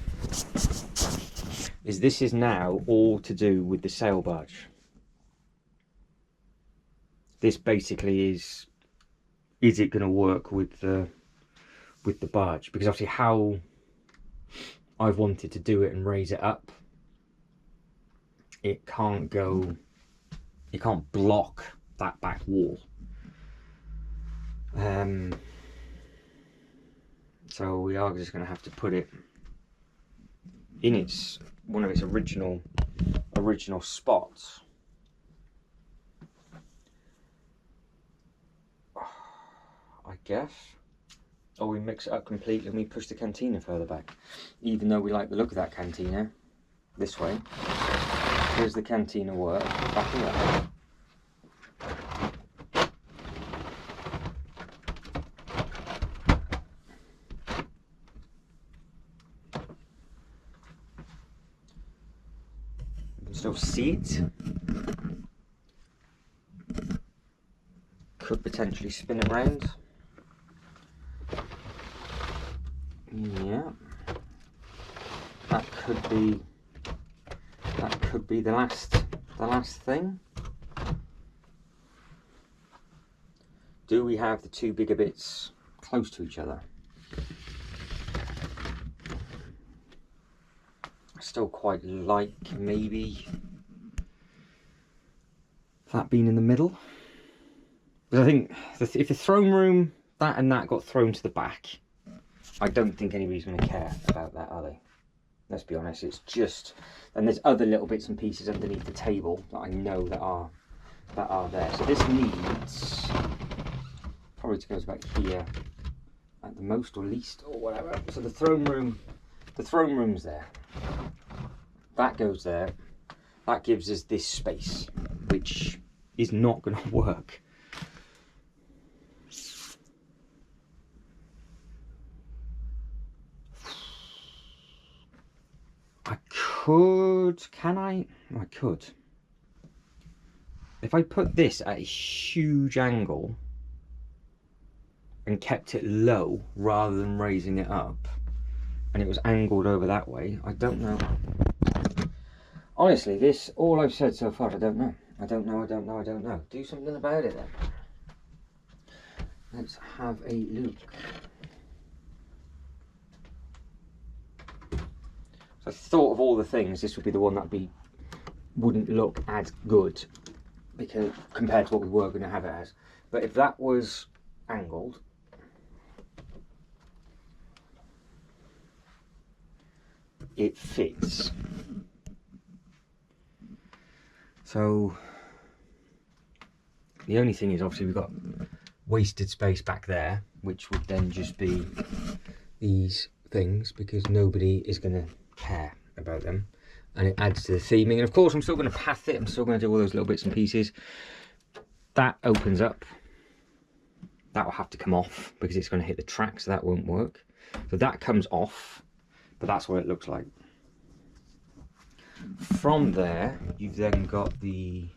is, this is now all to do with the sail barge. this basically is it going to work with the barge? Because obviously how I've wanted to do it and raise it up, it can't block that back wall. So we are just going to have to put it in one of its original spots. I guess. Or we mix it up completely and we push the cantina further back. Even though we like the look of that cantina this way. Here's the cantina work. Back it up. You can still see it. Could potentially spin it round. Yeah, that could be the last thing. Do we have the two bigger bits close to each other? I still quite like maybe that being in the middle, because I think if the throne room, that and that got thrown to the back, I don't think anybody's going to care about that, are they? Let's be honest, it's just... And there's other little bits and pieces underneath the table that I know that are there. So this needs probably to go back here at the most or least or whatever. So the throne room's there. That goes there. That gives us this space, which is not going to work. I could. If I put this at a huge angle and kept it low rather than raising it up, and it was angled over that way, I don't know. Honestly, all I've said so far, I don't know. I don't know. Do something about it then. Let's have a look. So I thought of all the things, this would be the one that wouldn't look as good because compared to what we were going to have it as. But if that was angled, it fits. So the only thing is, obviously we've got wasted space back there, which would then just be these things because nobody is going to care about them, and it adds to the theming. And of course I'm still going to path it, I'm still going to do all those little bits and pieces. That opens up, that will have to come off because it's going to hit the track, so that won't work. So that comes off, but that's what it looks like. From there you've then got the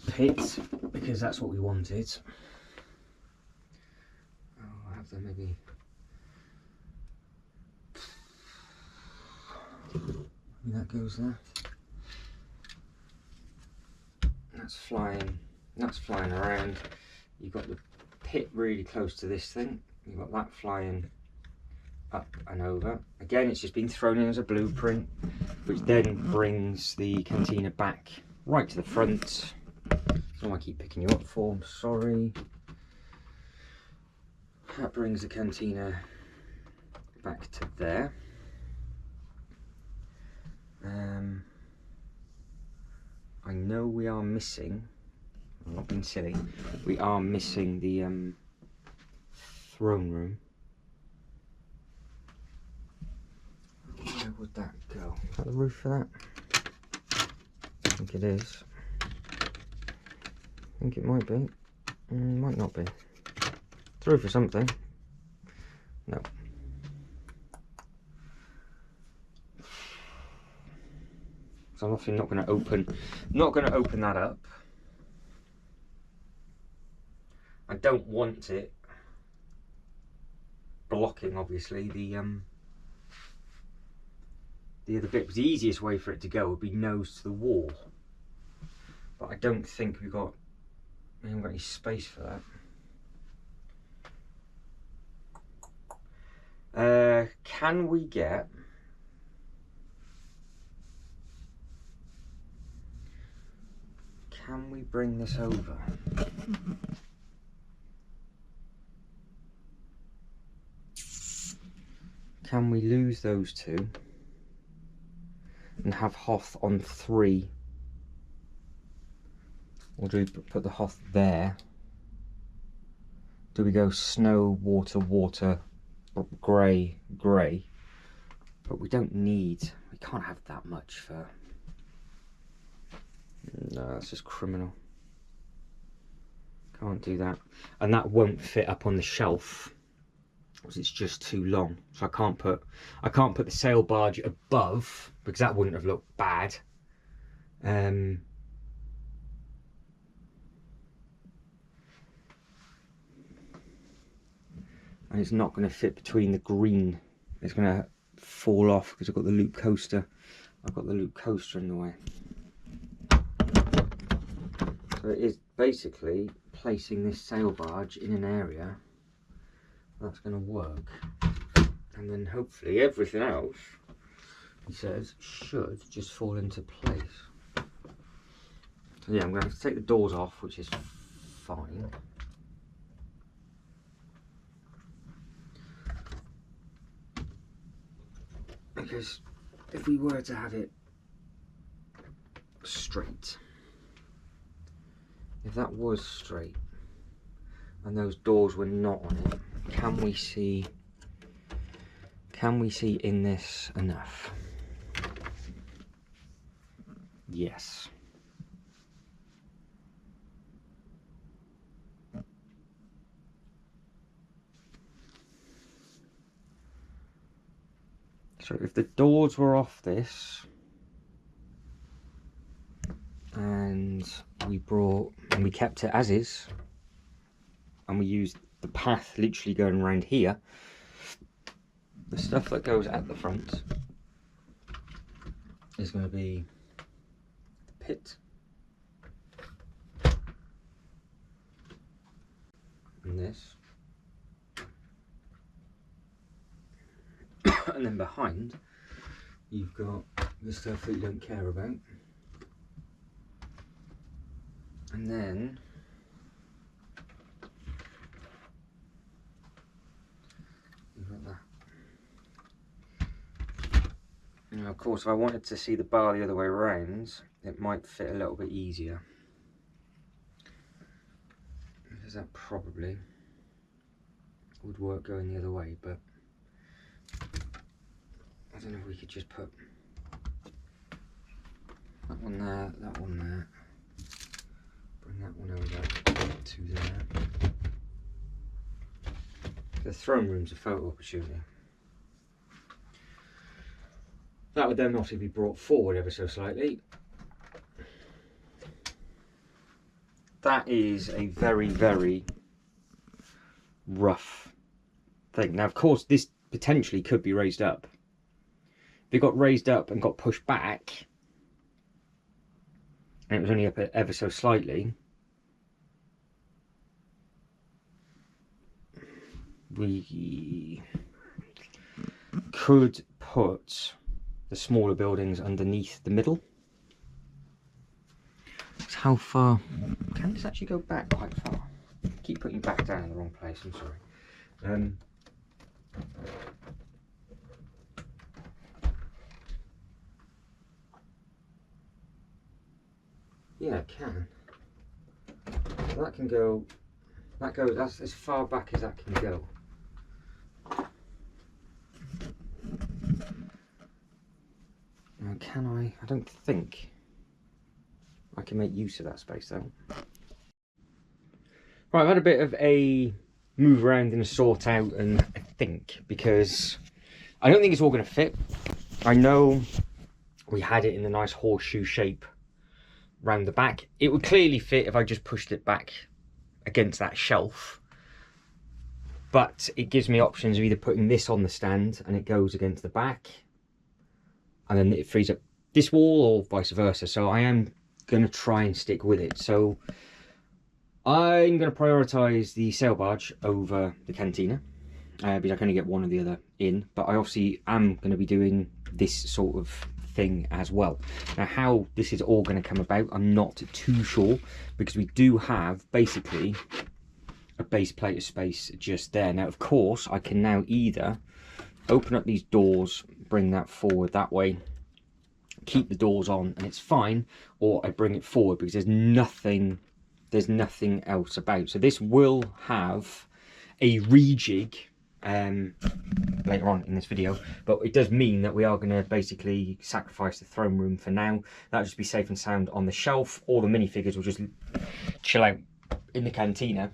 pit, because that's what we wanted. I'll have them maybe... that goes there. That's flying around. You've got the pit really close to this thing. You've got that flying up and over. Again, it's just been thrown in as a blueprint, which then brings the cantina back right to the front. That's what I keep picking you up for, I'm sorry. That brings the cantina back to there. I know we are missing, I'm not being silly, we are missing the throne room. Where would that go? Is that the roof for that? I think it is. I think it might be. Might not be. It's the roof for something. No. So I'm obviously not going to open that up. I don't want it blocking, obviously, the other bit. The easiest way for it to go would be nose to the wall. but I don't think we haven't got any space for that. Can we bring this over? Can we lose those two and have Hoth on 3? Or do we put the Hoth there? Do we go snow, water, water, grey, grey? But we can't have that much for... No, that's just criminal. Can't do that. And that won't fit up on the shelf because it's just too long. So I can't put the sail barge above because that wouldn't have looked bad. And it's not going to fit between the green. It's going to fall off because I've got the loop coaster. I've got the loop coaster in the way. So it is basically placing this sail barge in an area that's going to work, and then hopefully everything else, he says, should just fall into place. So yeah, I'm going to have to take the doors off, which is fine. Because if we were to have it straight, if that was straight and those doors were not on it, can we see in this enough? Yes. So if the doors were off this and we kept it as is, and we used the path literally going around here, the stuff that goes at the front is going to be the pit and this, and then behind you've got the stuff that you don't care about, and then you've got that. Now, of course, if I wanted to see the bar the other way around, it might fit a little bit easier, because that probably would work going the other way, but I don't know if we could just put that one there, that one there, bring that one over to there. The throne room's a photo opportunity. That would then obviously be brought forward ever so slightly. That is a very, very rough thing. Now, of course, this potentially could be raised up. If it got raised up and got pushed back, and it was only up ever so slightly, we could put the smaller buildings underneath the middle. So how far can this actually go back? Quite far. I keep putting back down in the wrong place, I'm sorry. Yeah, it can. So that can go, that's as far back as that can go. Now, can I don't think I can make use of that space though. Right, I've had a bit of a move around and a sort out, and I think, because I don't think it's all going to fit. I know we had it in the nice horseshoe shape round the back. It would clearly fit if I just pushed it back against that shelf, but it gives me options of either putting this on the stand and it goes against the back and then it frees up this wall, or vice versa. So I am going to try and stick with it. So I'm going to prioritise the sail barge over the cantina, because I can only get one or the other in, but I obviously am going to be doing this sort of thing as well. Now, how this is all going to come about, I'm not too sure, because we do have basically a base plate of space just there. Now, of course, I can now either open up these doors, bring that forward that way, keep the doors on and it's fine, or I bring it forward because there's nothing else about. So this will have a rejig later on in this video, but it does mean that we are going to basically sacrifice the throne room for now. That'll just be safe and sound on the shelf. All the minifigures will just chill out in the cantina,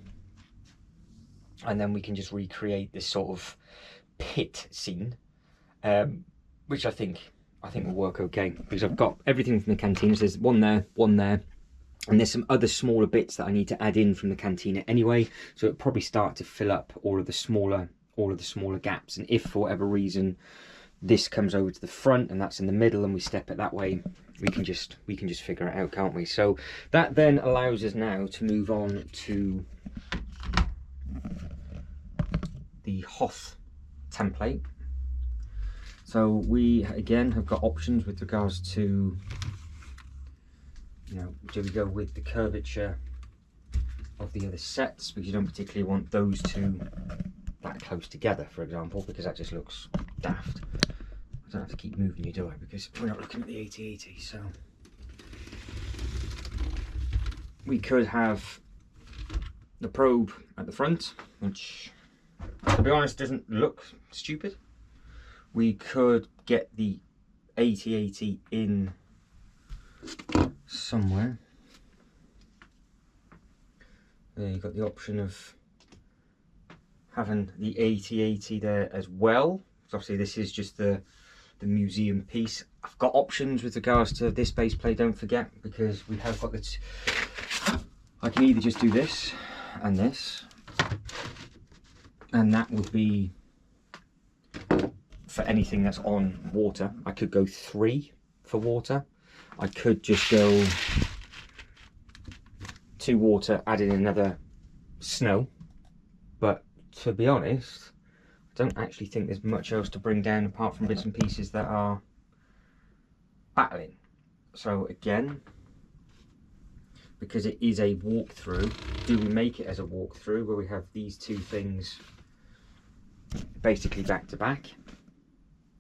and then we can just recreate this sort of pit scene, which I think will work okay, because I've got everything from the cantina. So there's one there, and there's some other smaller bits that I need to add in from the cantina anyway, so it'll probably start to fill up all of the smaller gaps. And if for whatever reason this comes over to the front and that's in the middle and we step it that way, we can just figure it out, can't we? So that then allows us now to move on to the Hoth template. So we again have got options with regards to, you know, do we go with the curvature of the other sets, because you don't particularly want those two that close together, for example, because that just looks daft. I don't have to keep moving you, do I? Because we're not looking at the 8080. So we could have the probe at the front, which, to be honest, doesn't look stupid. We could get the 8080 in somewhere. There you've got the option of having the 8080 there as well. So obviously this is just the museum piece. I've got options with regards to this base plate, don't forget, because we have got the I can either just do this, and that would be for anything that's on water. I could go 3 for water. I could just go 2 water, add in another snow. But to be honest, I don't actually think there's much else to bring down apart from bits and pieces that are battling. So again, because it is a walkthrough, do we make it as a walkthrough where we have these two things basically back to back?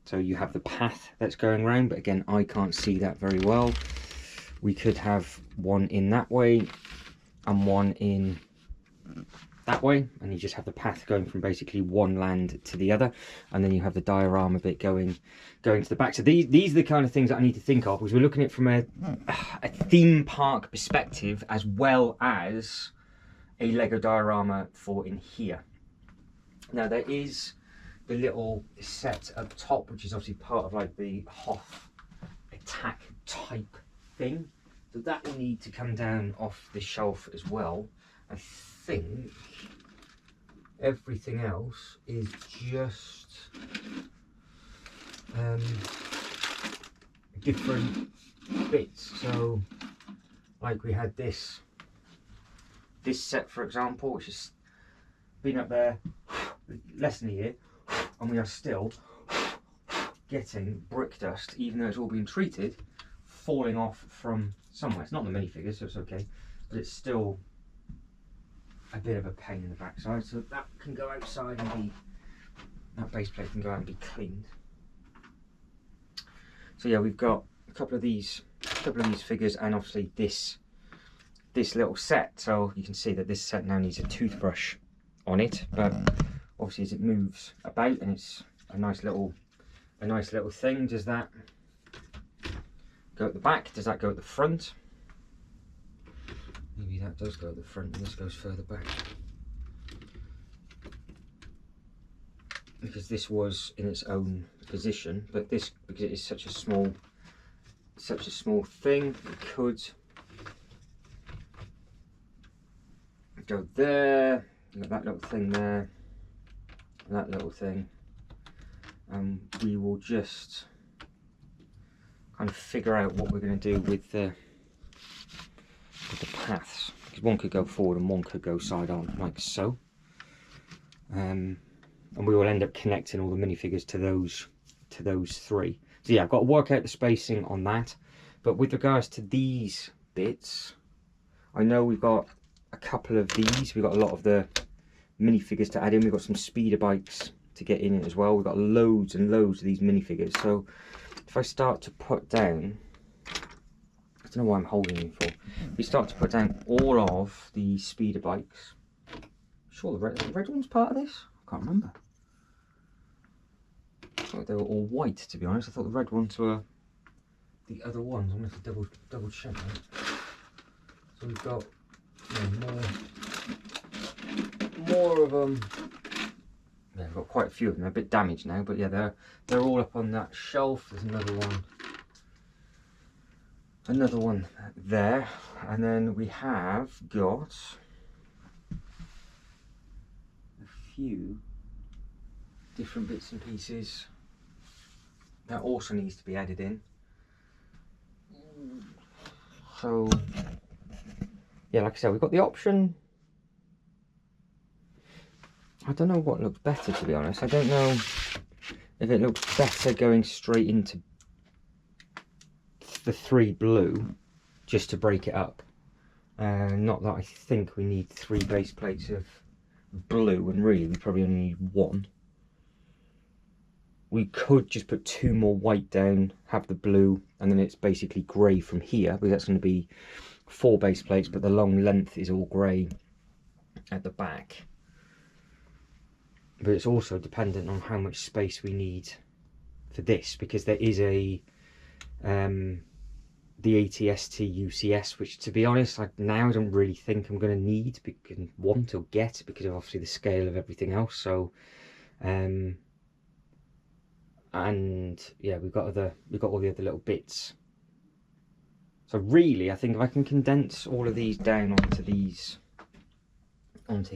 So you have the path that's going around, but again, I can't see that very well. We could have one in that way and one in that way, and you just have the path going from basically one land to the other, and then you have the diorama bit going to the back. So these are the kind of things that I need to think of, because we're looking at it from a theme park perspective as well as a Lego diorama for in here. Now there is the little set up top, which is obviously part of like the Hoth attack type thing, so that will need to come down off the shelf as well. I think everything else is just different bits. So like we had this set, for example, which has been up there less than a year, and we are still getting brick dust, even though it's all been treated, falling off from somewhere. It's not the minifigures, so it's okay, but it's still a bit of a pain in the backside. So that can go outside and be, that base plate can go out and be cleaned. So yeah, we've got a couple of these figures, and obviously this little set. So you can see that this set now needs a toothbrush on it, but obviously as it moves about, and it's a nice little thing. Does that go at the back? Does that go at the front? Maybe that does go at the front and this goes further back, because this was in its own position, but this, because it is such a small thing, it could go there. You've got that little thing there, and that little thing, and we will just kind of figure out what we're going to do with the with the paths, because one could go forward and one could go side on, like so. And we will end up connecting all the minifigures to those three. So yeah, I've got to work out the spacing on that. But with regards to these bits, I know we've got a couple of these. We've got a lot of the minifigures to add in. We've got some speeder bikes to get in as well. We've got loads and loads of these minifigures. So if I start to put down, I don't know why I'm holding them for. If we start to put down all of the speeder bikes, sure, the red one's part of this? I can't remember. I thought they were all white, to be honest. I thought the red ones were the other ones. I'm going to have to double check that. So we've got more of them. Yeah, we've got quite a few of them. They're a bit damaged now, but yeah, they're all up on that shelf. There's another one there, and then we have got a few different bits and pieces that also needs to be added in. So yeah, like I said, we've got the option. I don't know what looks better, to be honest. I don't know if it looks better going straight into the 3 blue just to break it up. Not that I think we need 3 base plates of blue, and really we probably only need 1. We could just put 2 more white down, have the blue, and then it's basically grey from here, because that's going to be 4 base plates, but the long length is all grey at the back. But it's also dependent on how much space we need for this, because there is the ATST UCS, which, to be honest, I don't really think I'm going to need, want or get, because of obviously the scale of everything else. So and yeah, we've got all the other little bits. So really, I think if I can condense all of these down onto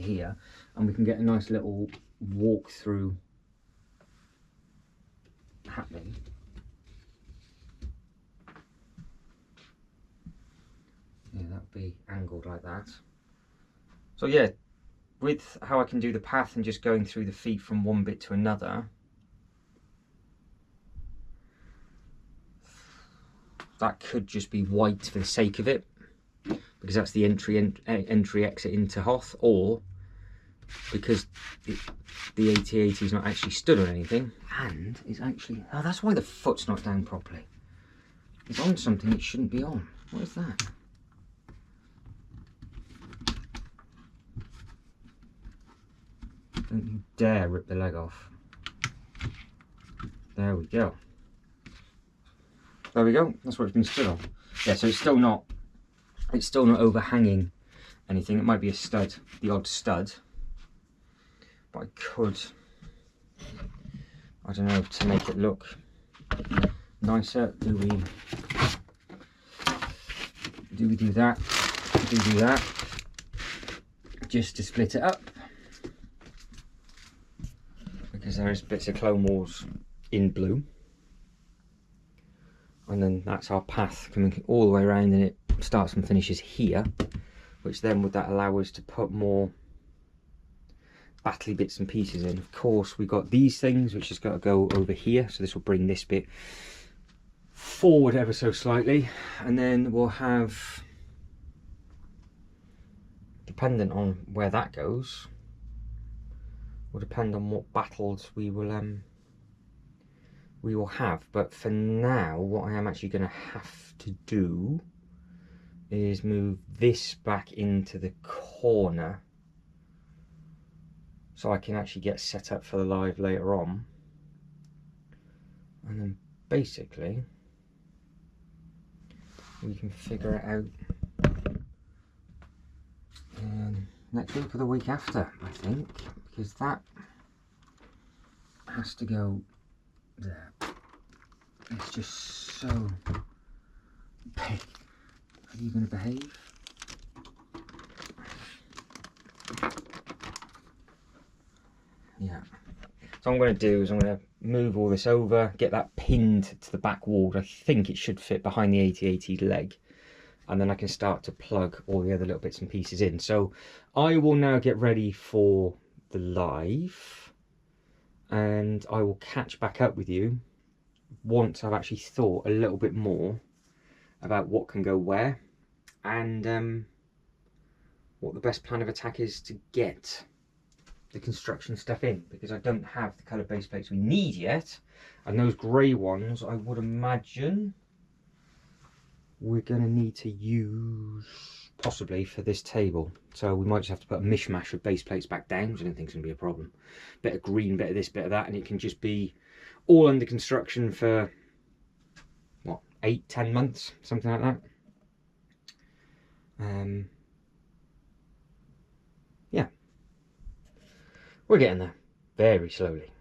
here, and we can get a nice little walk through happening. Yeah, that would be angled like that. So yeah, with how I can do the path and just going through the feet from one bit to another, that could just be white for the sake of it, because that's the entry exit into Hoth, or because the AT-AT is not actually stood on anything, and it's actually, oh, that's why the foot's not down properly. It's on something it shouldn't be on. What is that? Don't you dare rip the leg off. There we go. There we go. That's what it's been stood on. Yeah, so it's still not overhanging anything. It might be a stud, the odd stud. But I could, I don't know, to make it look nicer, do we do that? Do that just to split it up, because there is bits of Clone Wars in blue, and then that's our path coming all the way around, and it starts and finishes here, which then would that allow us to put more battly bits and pieces in. Of course, we've got these things which has got to go over here, so this will bring this bit forward ever so slightly, and then we'll have, dependent on where that goes, will depend on what battles we will have. But for now, what I am actually going to have to do is move this back into the corner, so I can actually get set up for the live later on, and then basically we can figure it out next week or the week after, I think, because that has to go there. It's just so big. Are you going to behave? Yeah. So what I'm going to do is I'm going to move all this over, get that pinned to the back wall. I think it should fit behind the AT-AT leg. and then I can start to plug all the other little bits and pieces in. So I will now get ready for the live, and I will catch back up with you once I've actually thought a little bit more about what can go where, and what the best plan of attack is to get the construction stuff in, because I don't have the colour base plates we need yet, and those grey ones I would imagine we're going to need to use possibly for this table. So we might just have to put a mishmash of base plates back down, which I don't think is going to be a problem. Bit of green, bit of this, bit of that, and it can just be all under construction for what, 8-10 months, something like that. Yeah, we're getting there very slowly.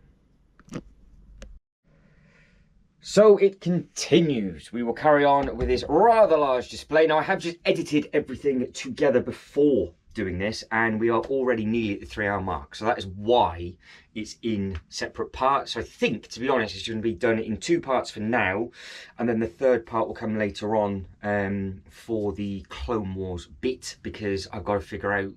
So it continues. We will carry on with this rather large display. Now I have just edited everything together before doing this, and we are already nearly at the 3-hour mark. So that is why it's in separate parts. So I think, to be honest, it's going to be done in 2 parts for now, and then the 3rd part will come later on for the Clone Wars bit, because I've got to figure out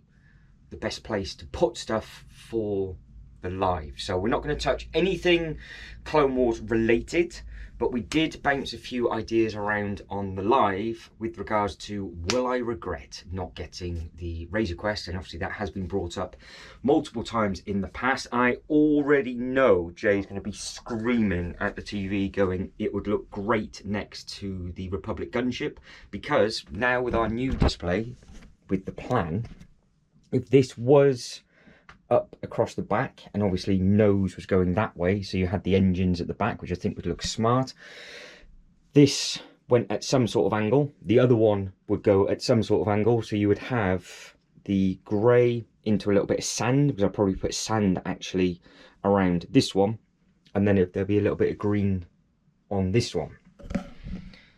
the best place to put stuff for the live. So we're not going to touch anything Clone Wars related, but we did bounce a few ideas around on the live with regards to, will I regret not getting the Razor Quest? And obviously that has been brought up multiple times in the past. I already know Jay's going to be screaming at the TV going, it would look great next to the Republic gunship, because now with our new display, with the plan, if this was up across the back, and obviously nose was going that way, so you had the engines at the back, which I think would look smart. This went at some sort of angle, the other one would go at some sort of angle, so you would have the grey into a little bit of sand, because I'll probably put sand actually around this one, and then there'll be a little bit of green on this one.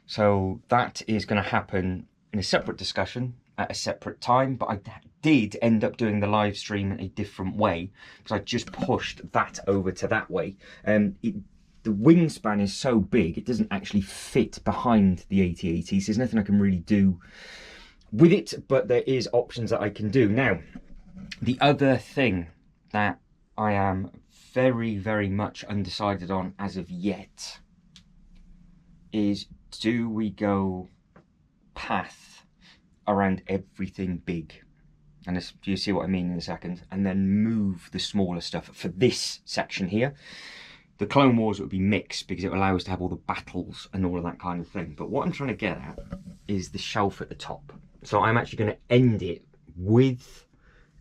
So that is going to happen in a separate discussion at a separate time, but I did end up doing the live stream in a different way, because I just pushed that over to that way. The wingspan is so big it doesn't actually fit behind the AT-AT, so there's nothing I can really do with it, but there is options that I can do. Now, the other thing that I am very, very much undecided on as of yet is, do we go path around everything big, and this, do you see what I mean in a second, and then move the smaller stuff for this section here? The Clone Wars would be mixed, because it will allow us to have all the battles and all of that kind of thing, but what I'm trying to get at is the shelf at the top. So I'm actually going to end it with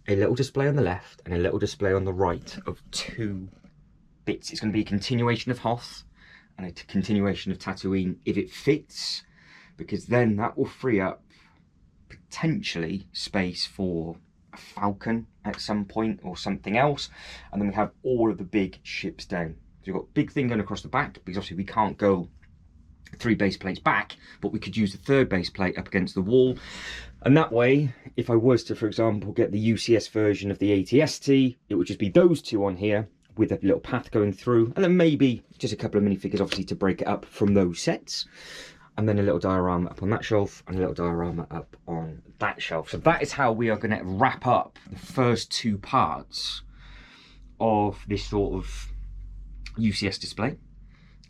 a little display on the left and a little display on the right of 2 bits. It's going to be a continuation of Hoth and a continuation of Tatooine if it fits, because then that will free up potentially space for a Falcon at some point or something else, and then we have all of the big ships down. So you've got a big thing going across the back, because obviously we can't go 3 base plates back, but we could use the 3rd base plate up against the wall, and that way, if I was to, for example, get the UCS version of the AT-ST, it would just be those 2 on here with a little path going through, and then maybe just a couple of minifigures obviously to break it up from those sets, and then a little diorama up on that shelf and a little diorama up on that shelf. So that is how we are going to wrap up the first 2 parts of this sort of UCS display.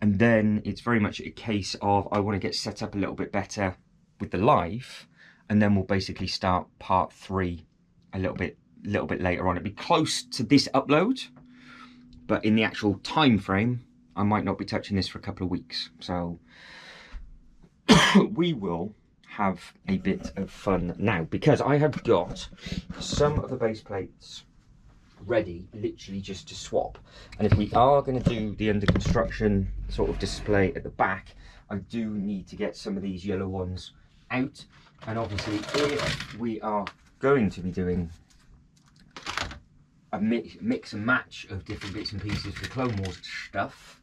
And then it's very much a case of, I want to get set up a little bit better with the live, and then we'll basically start part 3 a little bit later on. It'll be close to this upload, but in the actual time frame, I might not be touching this for a couple of weeks. So we will have a bit of fun now, because I have got some of the base plates ready, literally just to swap. And if we are going to do the under construction sort of display at the back, I do need to get some of these yellow ones out. And obviously, if we are going to be doing a mix and match of different bits and pieces for Clone Wars stuff,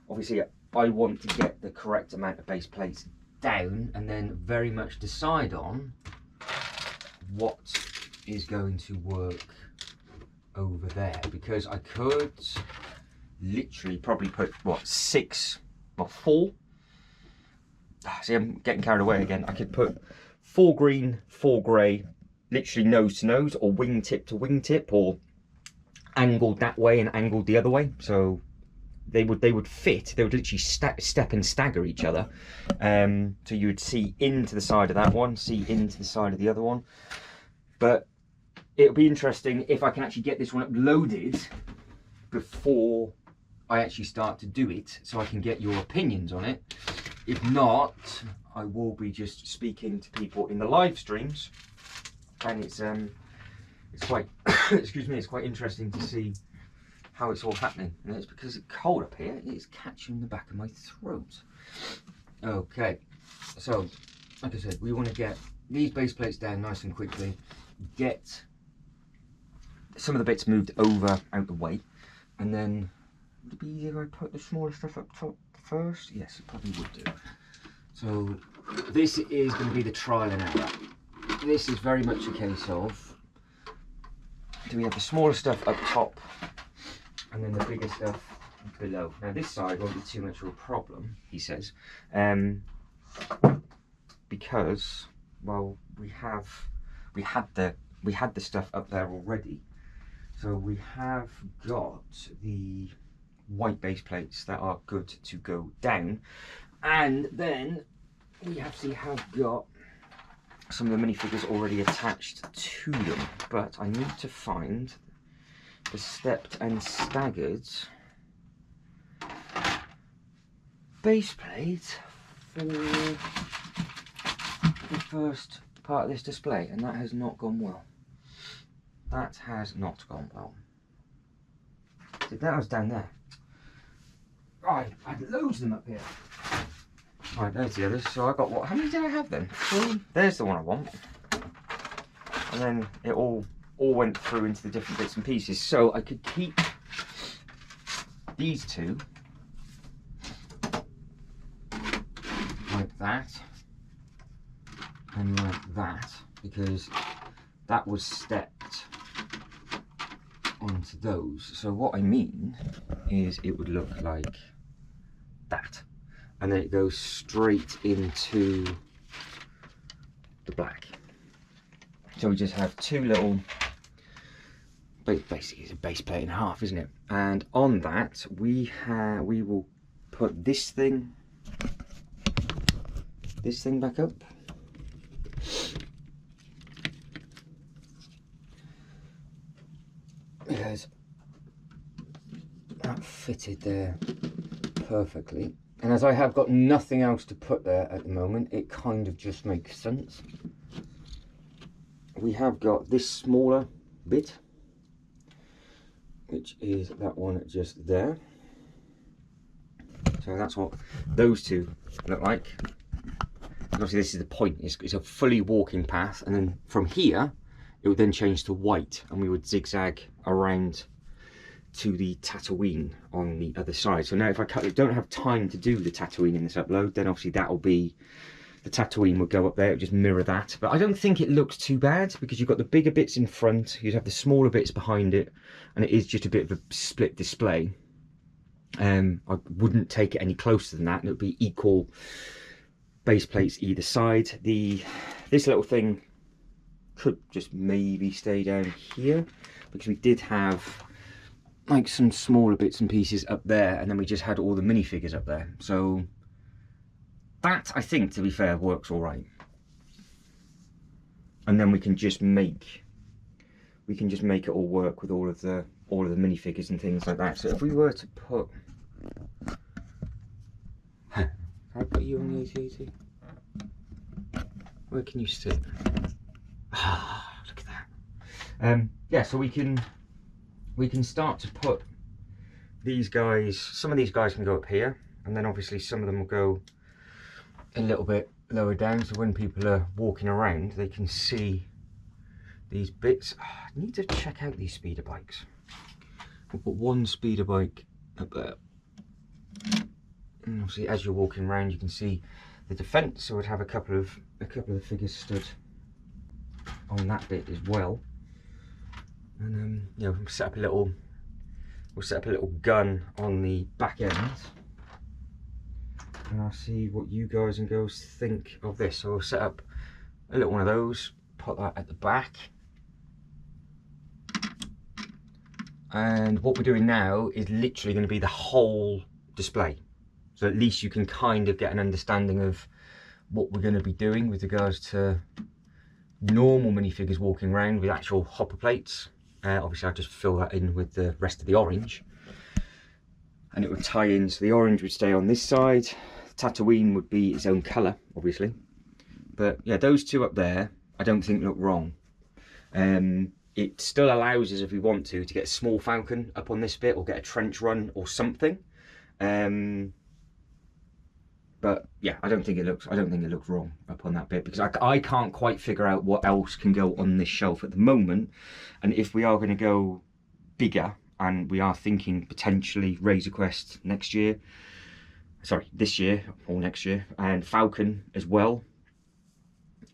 obviously I want to get the correct amount of base plates down, and then very much decide on what is going to work over there, because I could literally probably put, what, 4, see, I'm getting carried away again. I could put 4 green, 4 grey, literally nose to nose, or wingtip to wingtip, or angled that way and angled the other way. So they would fit. They would literally step and stagger each other. So you would see into the side of that one, see into the side of the other one. But it'll be interesting if I can actually get this one uploaded before I actually start to do it, so I can get your opinions on it. If not, I will be just speaking to people in the live streams, and it's quite excuse me, it's quite interesting to see how it's all happening. And it's because it's cold up here, it's catching the back of my throat. Okay, so like I said, we want to get these base plates down nice and quickly, get some of the bits moved over out the way, and then would it be easier if I put the smaller stuff up top first? Yes, it probably would do. So this is going to be the trial and error. This is very much a case of, do we have the smaller stuff up top and then the bigger stuff below? Now this side won't be too much of a problem, he says, because, well, we had the stuff up there already. So we have got the white base plates that are good to go down, and then we actually have got some of the minifigures already attached to them, but I need to find the stepped and staggered base plate for the first part of this display, and that has not gone well. That has not gone well. So that was down there. Right, I had loads of them up here. Right, there's the others. So I got what? How many did I have then? 3. There's the one I want. And then it all went through into the different bits and pieces. So I could keep these two like that and like that, because that was stepped onto those. So what I mean is it would look like that, and then it goes straight into the black. So we just have two little, basically it's a base plate and a half, isn't it? And on that we will put this thing back up. Because that fitted there perfectly, and as I have got nothing else to put there at the moment, it kind of just makes sense. We have got this smaller bit, which is that one just there. So that's what those two look like. Obviously this is the point, it's a fully walking path, and then from here it would then change to white, and we would zigzag around to the Tatooine on the other side. So now if I don't have time to do the Tatooine in this upload, then obviously that will be, the Tatooine would go up there, it would just mirror that. But I don't think it looks too bad, because you've got the bigger bits in front, you'd have the smaller bits behind it, and it is just a bit of a split display. I wouldn't take it any closer than that, and it would be equal base plates either side. This little thing could just maybe stay down here, because we did have like some smaller bits and pieces up there, and then we just had all the minifigures up there. So that, I think, to be fair, works all right. And then we can just make it all work with all of the minifigures and things like that. So if we were to put, can I put you on the AT-AT? Where can you sit? Ah, look at that. Yeah, so we can start to put these guys, some of these guys can go up here, and then obviously some of them will go a little bit lower down, so when people are walking around they can see these bits. I need to check out these speeder bikes. We'll put one speeder bike up there, and obviously as you're walking around you can see the defence, so we'd have a couple of the figures stood on that bit as well. And you know, we'll set up a little gun on the back end, and I'll see what you guys and girls think of this. So we'll set up a little one of those, put that at the back. And what we're doing now is literally going to be the whole display. So at least you can kind of get an understanding of what we're going to be doing with regards to normal minifigures walking around with actual hopper plates. Obviously I'll just fill that in with the rest of the orange. And it would tie in, so the orange would stay on this side. Tatooine would be its own colour, obviously. But yeah, those two up there, I don't think look wrong. It still allows us, if we want to get a small Falcon up on this bit, or get a trench run or something. But yeah, I don't think it looks wrong up on that bit, because I can't quite figure out what else can go on this shelf at the moment. And if we are going to go bigger, and we are thinking potentially Razor Quest next year, sorry, this year or next year, and Falcon as well,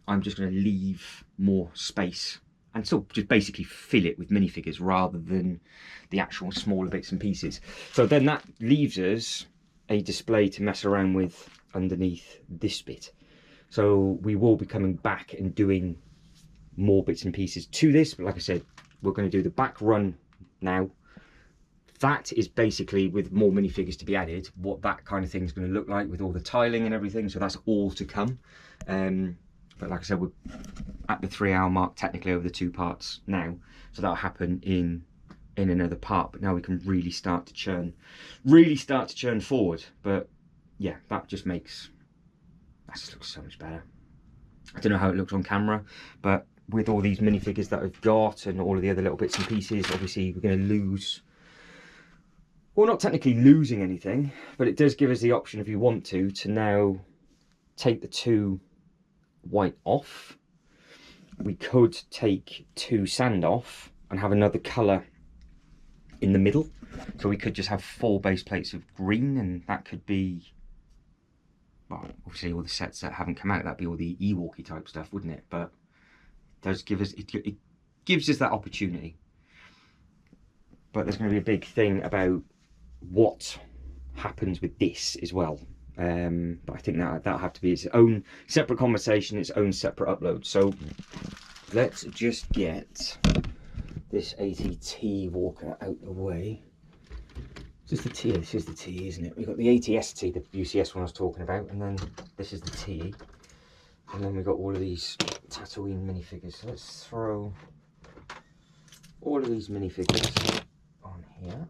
I'm just going to leave more space and still just basically fill it with minifigures rather than the actual smaller bits and pieces. So then that leaves us a display to mess around with underneath this bit. So we will be coming back and doing more bits and pieces to this, but like I said, we're going to do the back run now. That is basically, with more minifigures to be added, what that kind of thing is going to look like with all the tiling and everything. So that's all to come. But like I said, we're at the 3 hour mark technically over the 2 parts now, so that'll happen in another part. But now we can really start to churn forward. But yeah, that just looks so much better. I don't know how it looks on camera, but with all these minifigures that I've got and all of the other little bits and pieces, obviously we're going to lose, well, not technically losing anything, but it does give us the option, if you want to now take the 2 white off. We could take 2 sand off and have another colour in the middle, so we could just have 4 base plates of green, and that could be, well, obviously all the sets that haven't come out, that'd be all the Ewok-y type stuff, wouldn't it? But it does give us, it gives us that opportunity. But there's going to be a big thing about what happens with this as well. But I think that'll have to be its own separate conversation, its own separate upload. So let's just get this ATT walker out the way. This is the T, this is the T, isn't it? We've got the ATST, the UCS one I was talking about, and then this is the T. And then we've got all of these Tatooine minifigures. So let's throw all of these minifigures on here.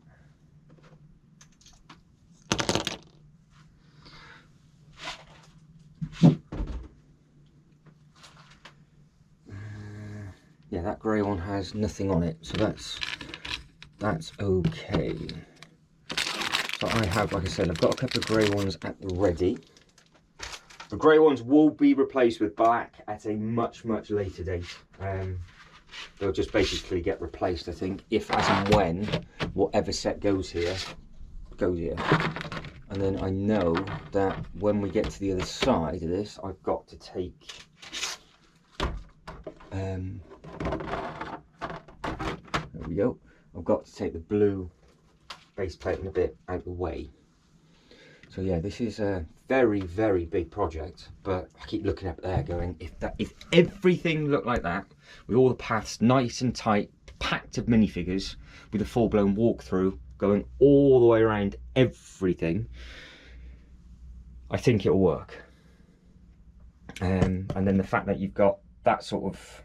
Yeah, that grey one has nothing on it, so that's okay. So I have, like I said, I've got a couple of grey ones at the ready. The grey ones will be replaced with black at a much later date. They'll just basically get replaced, I think, if, as and when, whatever set goes here. And then I know that when we get to the other side of this, I've got to take there we go. I've got to take the blue base plate and a bit out of the way. So yeah, this is a very big project, but I keep looking up there going, if everything looked like that, with all the paths nice and tight, packed of minifigures, with a full-blown walkthrough going all the way around everything, I think it'll work. And then the fact that you've got that sort of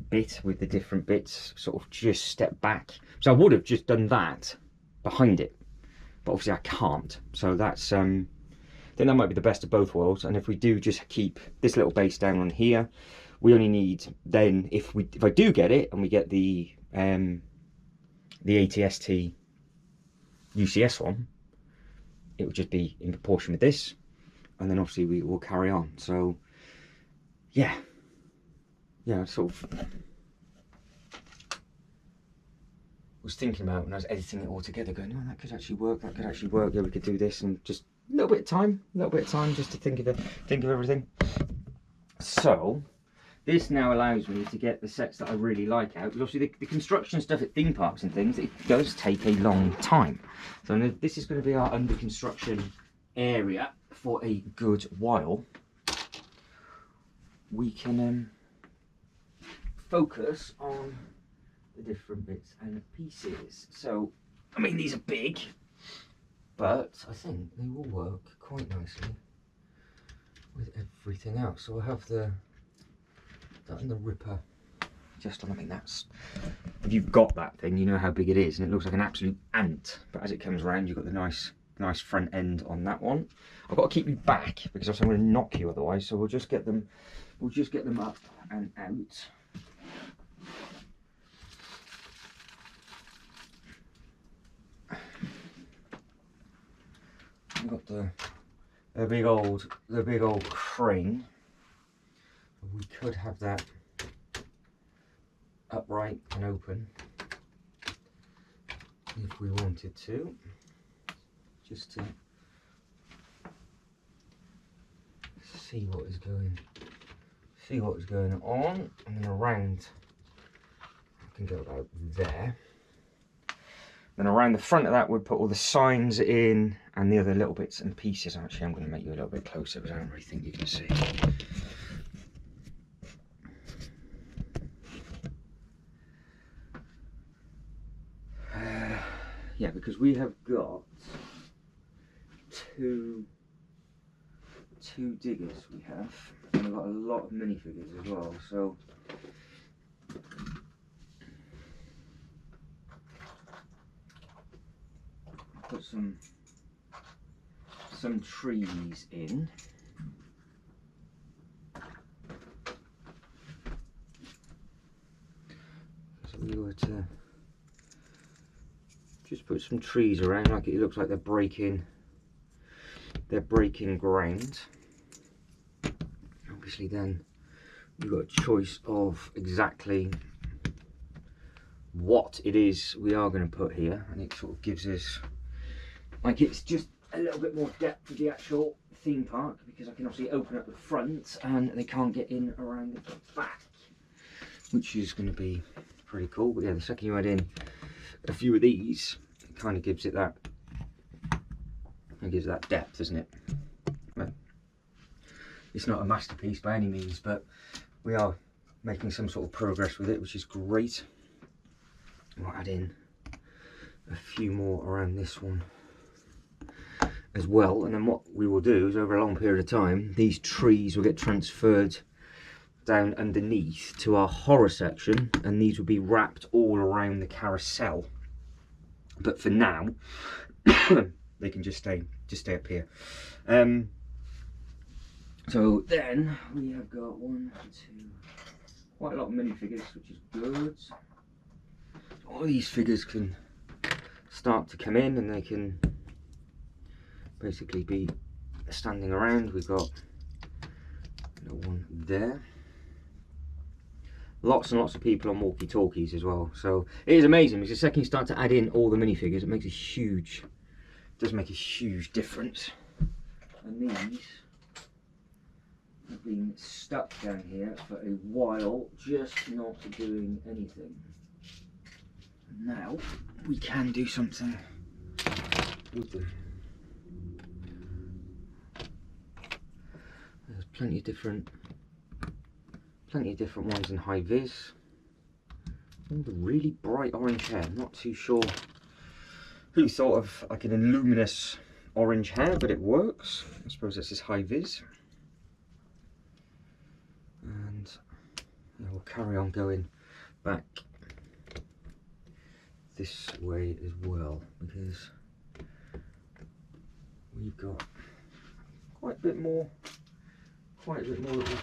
bit with the different bits sort of just step back. So I would have just done that behind it, but obviously I can't. So that's I think that might be the best of both worlds. And if we do just keep this little base down on here, we only need then, if I do get it and we get the ATST UCS one, it would just be in proportion with this, and then obviously we will carry on. So yeah, sort of was thinking about when I was editing it all together, going, oh, that could actually work, yeah, we could do this, and just a little bit of time just to think of everything. So this now allows me to get the sets that I really like out, because obviously the construction stuff at theme parks and things, it does take a long time. So this is going to be our under construction area for a good while. We can focus on the different bits and pieces. So, I mean, these are big, but I think they will work quite nicely with everything else. So we'll have that and the ripper just on. I mean, that's, if you've got that thing, you know how big it is, and it looks like an absolute ant. But as it comes around, you've got the nice front end on that one. I've got to keep you back because I'm going to knock you otherwise. So we'll just get them up and out. I've got the big old crane. We could have that upright and open if we wanted to, just to see what is going on. And then around, I can go about there. Then around the front of that, we'd put all the signs in and the other little bits and pieces. Actually, I'm going to make you a little bit closer because I don't really think you can see. Yeah, because we have got two diggers we have, and we've got a lot of minifigures as well, so put some trees in. So we were to just put some trees around, like it looks like they're breaking ground. Obviously then we've got a choice of exactly what it is we are going to put here, and it sort of gives us, like, it's just a little bit more depth to the actual theme park, because I can obviously open up the front and they can't get in around the back, which is going to be pretty cool. But yeah, the second you add in a few of these, it kind of gives it that, depth, doesn't it? Well, it's not a masterpiece by any means, but we are making some sort of progress with it, which is great. We'll add in a few more around this one as well, and then what we will do is, over a long period of time, these trees will get transferred down underneath to our horror section, and these will be wrapped all around the carousel. But for now, they can just stay up here. So then we have got quite a lot of minifigures, which is good. All these figures can start to come in, and they can basically be standing around. We've got one there. Lots and lots of people on walkie-talkies as well. So it is amazing, because the second you start to add in all the minifigures, it does make a huge difference. And these have been stuck down here for a while, just not doing anything. And now we can do something with them. There's plenty of different ones in high vis. And the really bright orange hair. I'm not too sure who thought of like an luminous orange hair, but it works. I suppose this is high vis. And yeah, we'll carry on going back this way as well, because we've got quite a bit more that we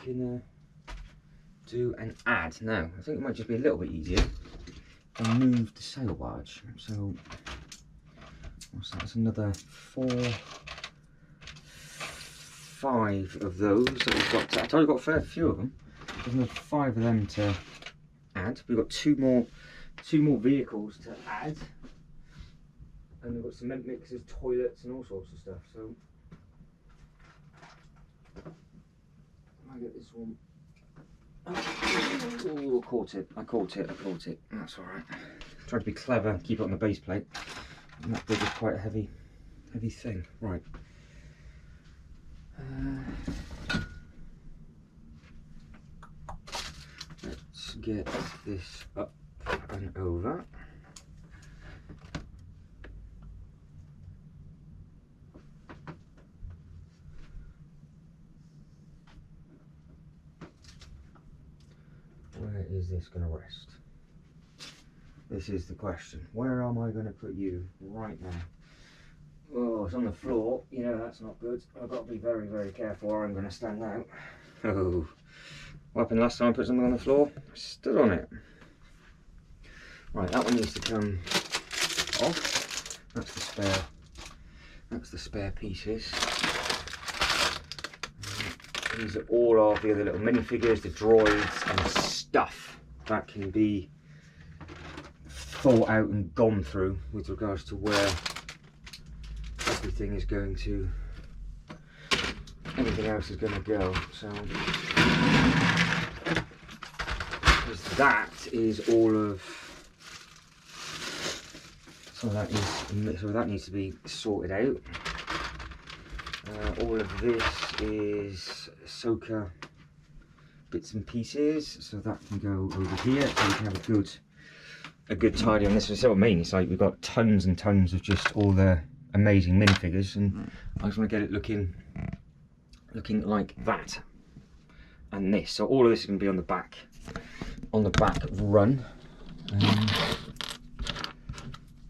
can do and add. Now I think it might just be a little bit easier and move the sail barge. So what's that? That's another 5 of those that we've got to add. I've got a fair few of them. There's another 5 of them to add. We've got two more vehicles to add, and we've got cement mixers, toilets, and all sorts of stuff. So I get this one. Oh, I caught it. That's all right. Tried to be clever, keep it on the base plate. And that bridge is quite a heavy thing. Right. Let's get this up and over. Where is this going to rest? This is the question. Where am I going to put you right now? Oh, it's on the floor. You know, that's not good. I've got to be very, very careful or I'm going to stand out. Oh, what happened last time I put something on the floor? I stood on it. Right, that one needs to come off. That's the spare pieces. These are all of the other little minifigures, the droids and stuff that can be thought out and gone through with regards to where everything is going to, everything else is going to go. So that is all of, so that needs to be sorted out. All of this is Ahsoka bits and pieces, so that can go over here, so we can have a good tidy on this. So what I mean, it's like we've got tons and tons of just all the amazing minifigures, and I just want to get it looking like that and this. So all of this is going to be on the back run,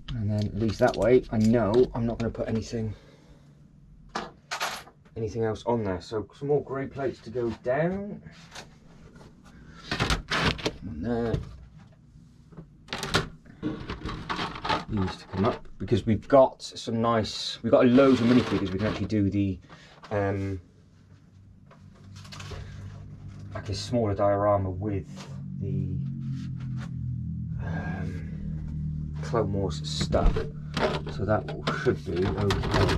and then at least that way I know I'm not going to put anything else on there. So some more grey plates to go down, and there. These to come up, because we've got loads of minifigures. We can actually do the like a smaller diorama with the Clone Wars stuff, so that should be okay.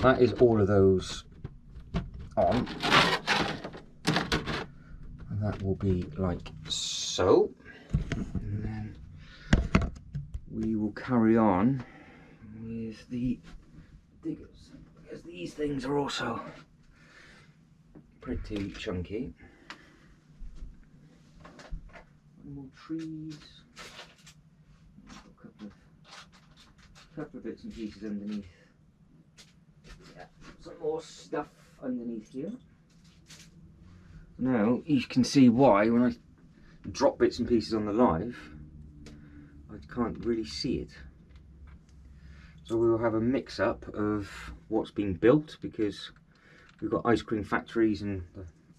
That is all of those on, and that will be like so. And then we will carry on with the diggers, because these things are also pretty chunky. More trees, a couple of bits and pieces underneath. Yeah, some more stuff underneath here. Now you can see why when I drop bits and pieces on the live, I can't really see it. So we will have a mix-up of what's being built, because we've got ice cream factories and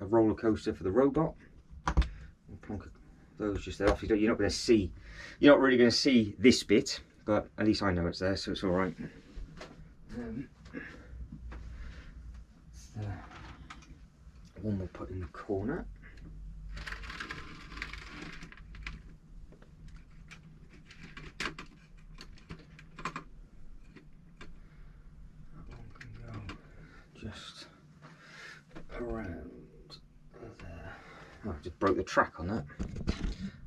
a roller coaster for the robot. We'll plonk those just there off. You're not going to see, you're not really going to see this bit, but at least I know it's there, so it's all right. It's the one we'll put in the corner. Just around there. Oh, I just broke the track on that.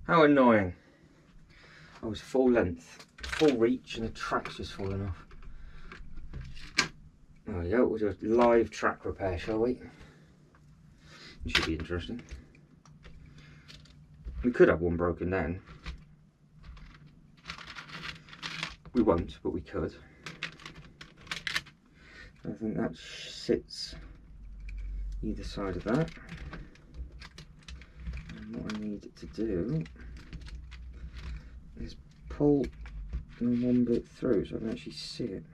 How annoying. I was full length, full reach, and the track's just fallen off. There we go. We'll do a live track repair, shall we? It should be interesting. We could have one broken down. We won't, but we could. I think that sits either side of that. And what I need it to do is pull one bit through so I can actually see it.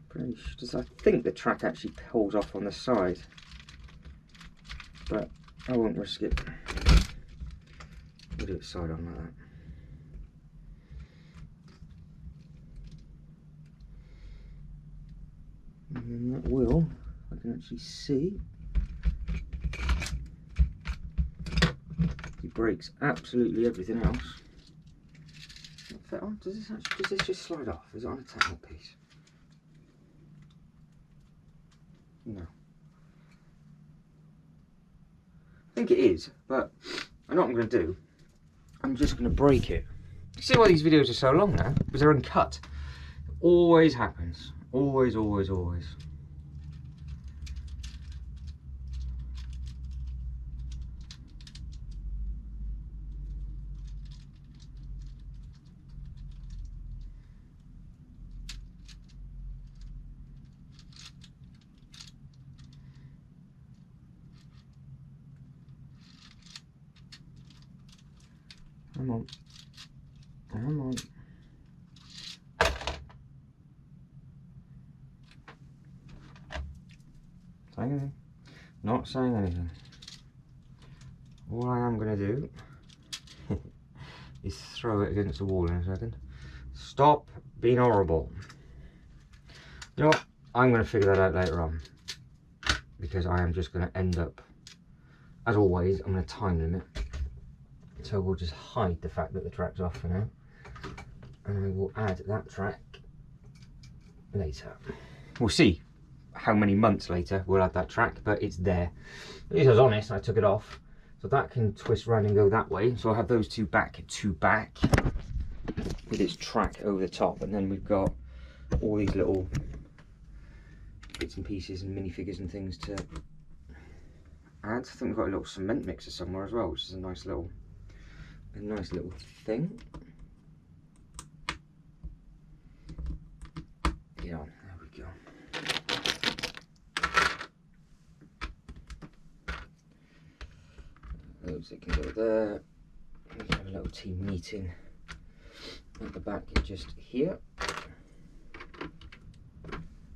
Pretty sure, I think the track actually pulls off on the side, but I won't risk it. We'll do it side on like that. And then that will, I can actually see, he breaks absolutely everything else. Does this just slide off? Is it on a technical piece? No. I think it is, but I know what I'm going to do. I'm just going to break it. You see why these videos are so long now? Because they're uncut. It always happens. Always, always, always. Come on. Come on. Saying anything? Not saying anything. All I am going to do is throw it against the wall in a second. Stop being horrible. You know what? I'm going to figure that out later on. Because I am just going to end up, as always, I'm going to time limit. So we'll just hide the fact that the track's off for now. And I will add that track later. We'll see how many months later we'll add that track, but it's there. At least I was honest, I took it off. So that can twist round and go that way. So I'll have those two back to back with its track over the top. And then we've got all these little bits and pieces and minifigures and things to add. I think we've got a little cement mixer somewhere as well, which is a nice little thing. Yeah, there we go. Those that can go there. We can have a little team meeting at the back just here.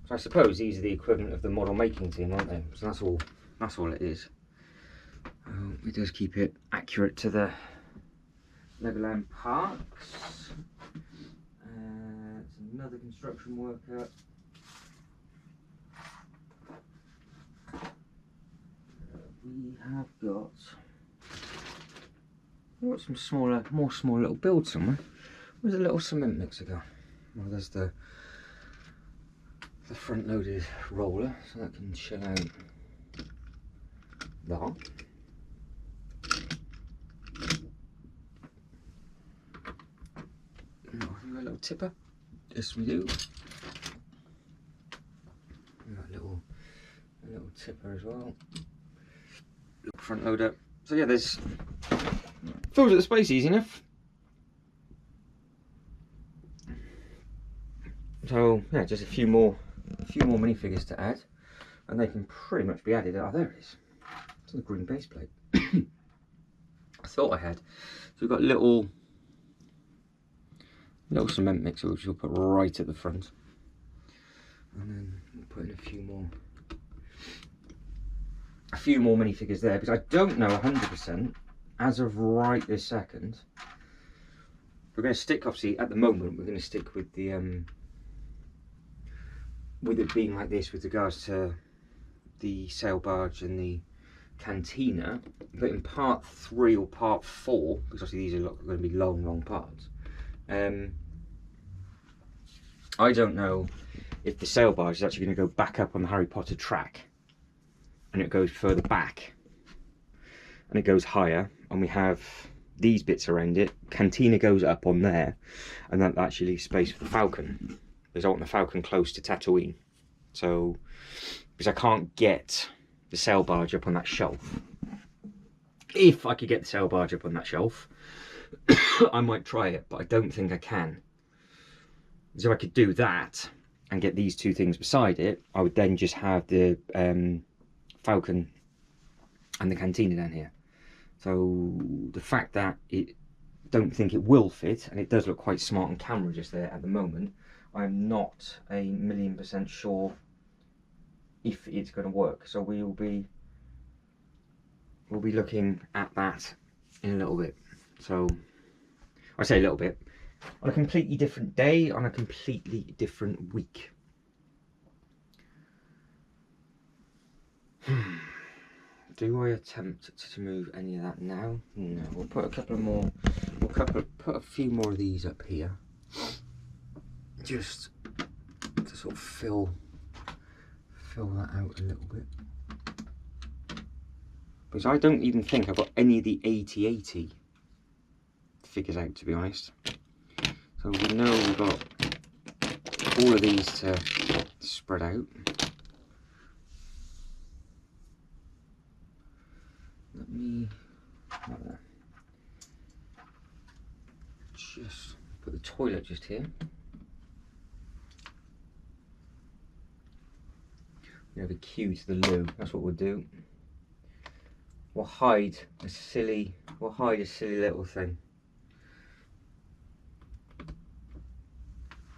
So I suppose these are the equivalent of the model making team, aren't they? So that's all it is. It does keep it accurate to the Legoland parks. It's another construction worker. We have got some more small little builds somewhere. Where's the little cement mixer go? Well, there's the front loaded roller, so that can chill out that. Oh, a little tipper. Yes, we do. We've got a little tipper as well. Little front loader. So yeah, there's fills up the space easy enough. So yeah, just a few more minifigures to add, and they can pretty much be added. Oh, there it is. It's on the green base plate. I thought I had. So we've got little cement mixer, which we'll put right at the front, and then we'll put in a few more minifigures there, because I don't know 100% as of right this second. We're going to stick, obviously at the moment we're going to stick with the with it being like this with regards to the sail barge and the cantina, but in part 3 or part 4, because obviously these are going to be long parts, I don't know if the sail barge is actually going to go back up on the Harry Potter track and it goes further back and it goes higher, and we have these bits around it. Cantina goes up on there, and that actually leaves space for the Falcon, because I want the Falcon close to Tatooine. So, because I can't get the sail barge up on that shelf. If I could get the sail barge up on that shelf, I might try it, but I don't think I can. So I could do that and get these two things beside it. I would then just have the Falcon and the Cantina down here. So the fact that it don't think it will fit, and it does look quite smart on camera just there at the moment, I'm not 1,000,000% sure if it's going to work. So we'll be looking at that in a little bit. So I say a little bit, on a completely different day, on a completely different week. Do I attempt to move any of that now? No, we'll put a couple more. We'll put a few more of these up here, just to sort of fill that out a little bit. Because I don't even think I've got any of the 80/80 figures out, to be honest. So we know we've got all of these to spread out. Let me just put the toilet just here. We have a queue to the loo. That's what we'll do. We'll hide a silly little thing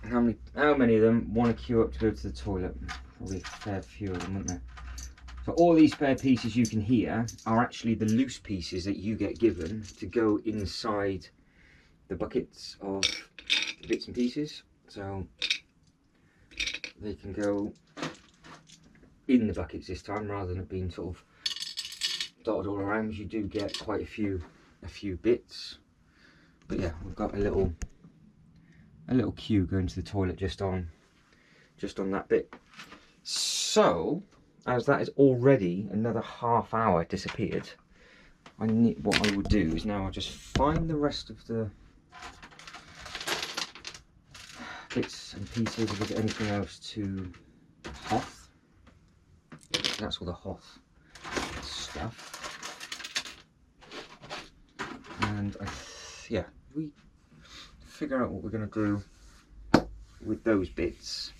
How many of them want to queue up to go to the toilet? Probably a fair few of them, wouldn't there? So all these spare pieces you can hear are actually the loose pieces that you get given to go inside the buckets of bits and pieces. So they can go in the buckets this time rather than it being sort of dotted all around. You do get quite a few bits. But yeah, we've got a little queue going to the toilet just on that bit. So as that is already another half hour disappeared, what I would do is now I'll just find the rest of the bits and pieces. If there's anything else to Hoth, that's all the Hoth stuff. And yeah, we figure out what we're going to do with those bits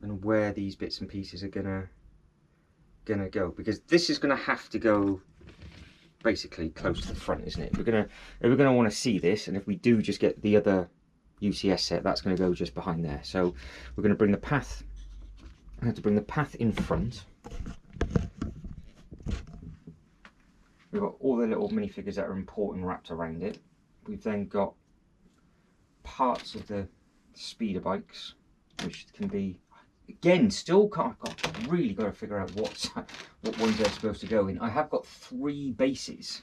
and where these bits and pieces are gonna go, because this is gonna have to go basically close to the front, isn't it? If we're gonna want to see this, and if we do just get the other UCS set, that's going to go just behind there. So we're going to bring the path. I have to bring the path in front. We've got all the little minifigures that are important wrapped around it. We've then got parts of the speeder bikes, which can be, again, still can't, really got to figure out what ones they're supposed to go in. I have got 3 bases.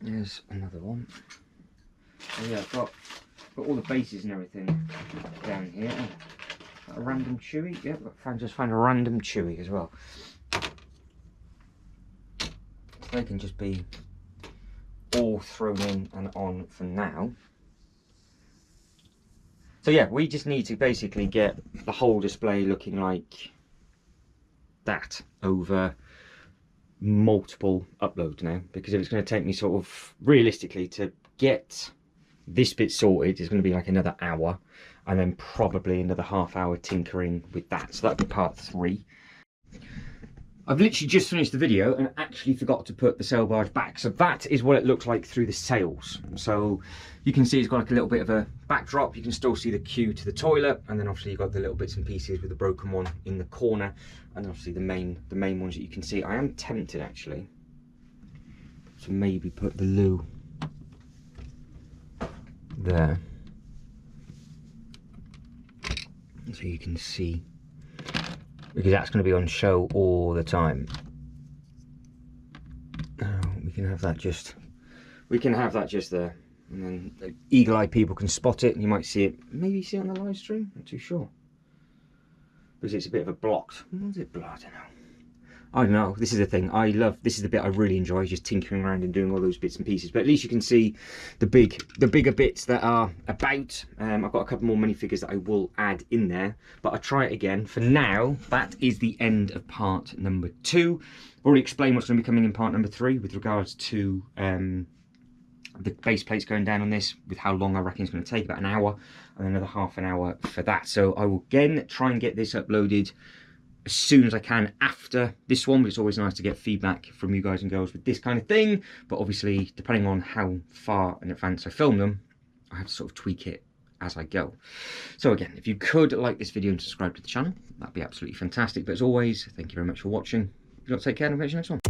There's another one. So yeah, I've got all the bases and everything down here. Oh, a random Chewy. Yeah, just found a random Chewy as well. So they can just be all thrown in and on for now. So yeah, we just need to basically get the whole display looking like that over multiple uploads now, because if it's going to take me sort of realistically to get this bit sorted, it's going to be like another hour, and then probably another half hour tinkering with that. So that'll be part 3. I've literally just finished the video and actually forgot to put the sail barge back. So that is what it looks like through the sails. So you can see it's got like a little bit of a backdrop. You can still see the queue to the toilet, and then obviously you've got the little bits and pieces with the broken one in the corner, and obviously the main ones that you can see. I am tempted actually to maybe put the loo there, so you can see, because that's going to be on show all the time. We can have that just there, and then the eagle-eyed people can spot it, and you might see it, maybe see it on the live stream, not too sure, because it's a bit of a blocked. Was it blocked? I don't know. This is the thing this is the bit I really enjoy, just tinkering around and doing all those bits and pieces. But at least you can see the bigger bits that are about. I've got a couple more minifigures that I will add in there, but I'll try it again. For now, that is the end of part number 2. I've already explained what's going to be coming in part number 3 with regards to the base plates going down on this, with how long I reckon it's going to take, about an hour, and another half an hour for that. So I will again try and get this uploaded as soon as I can after this one, but it's always nice to get feedback from you guys and girls with this kind of thing. But obviously, depending on how far in advance I film them, I have to sort of tweak it as I go. So again, if you could like this video and subscribe to the channel, that'd be absolutely fantastic. But as always, thank you very much for watching. Take care, and I'll catch you next one.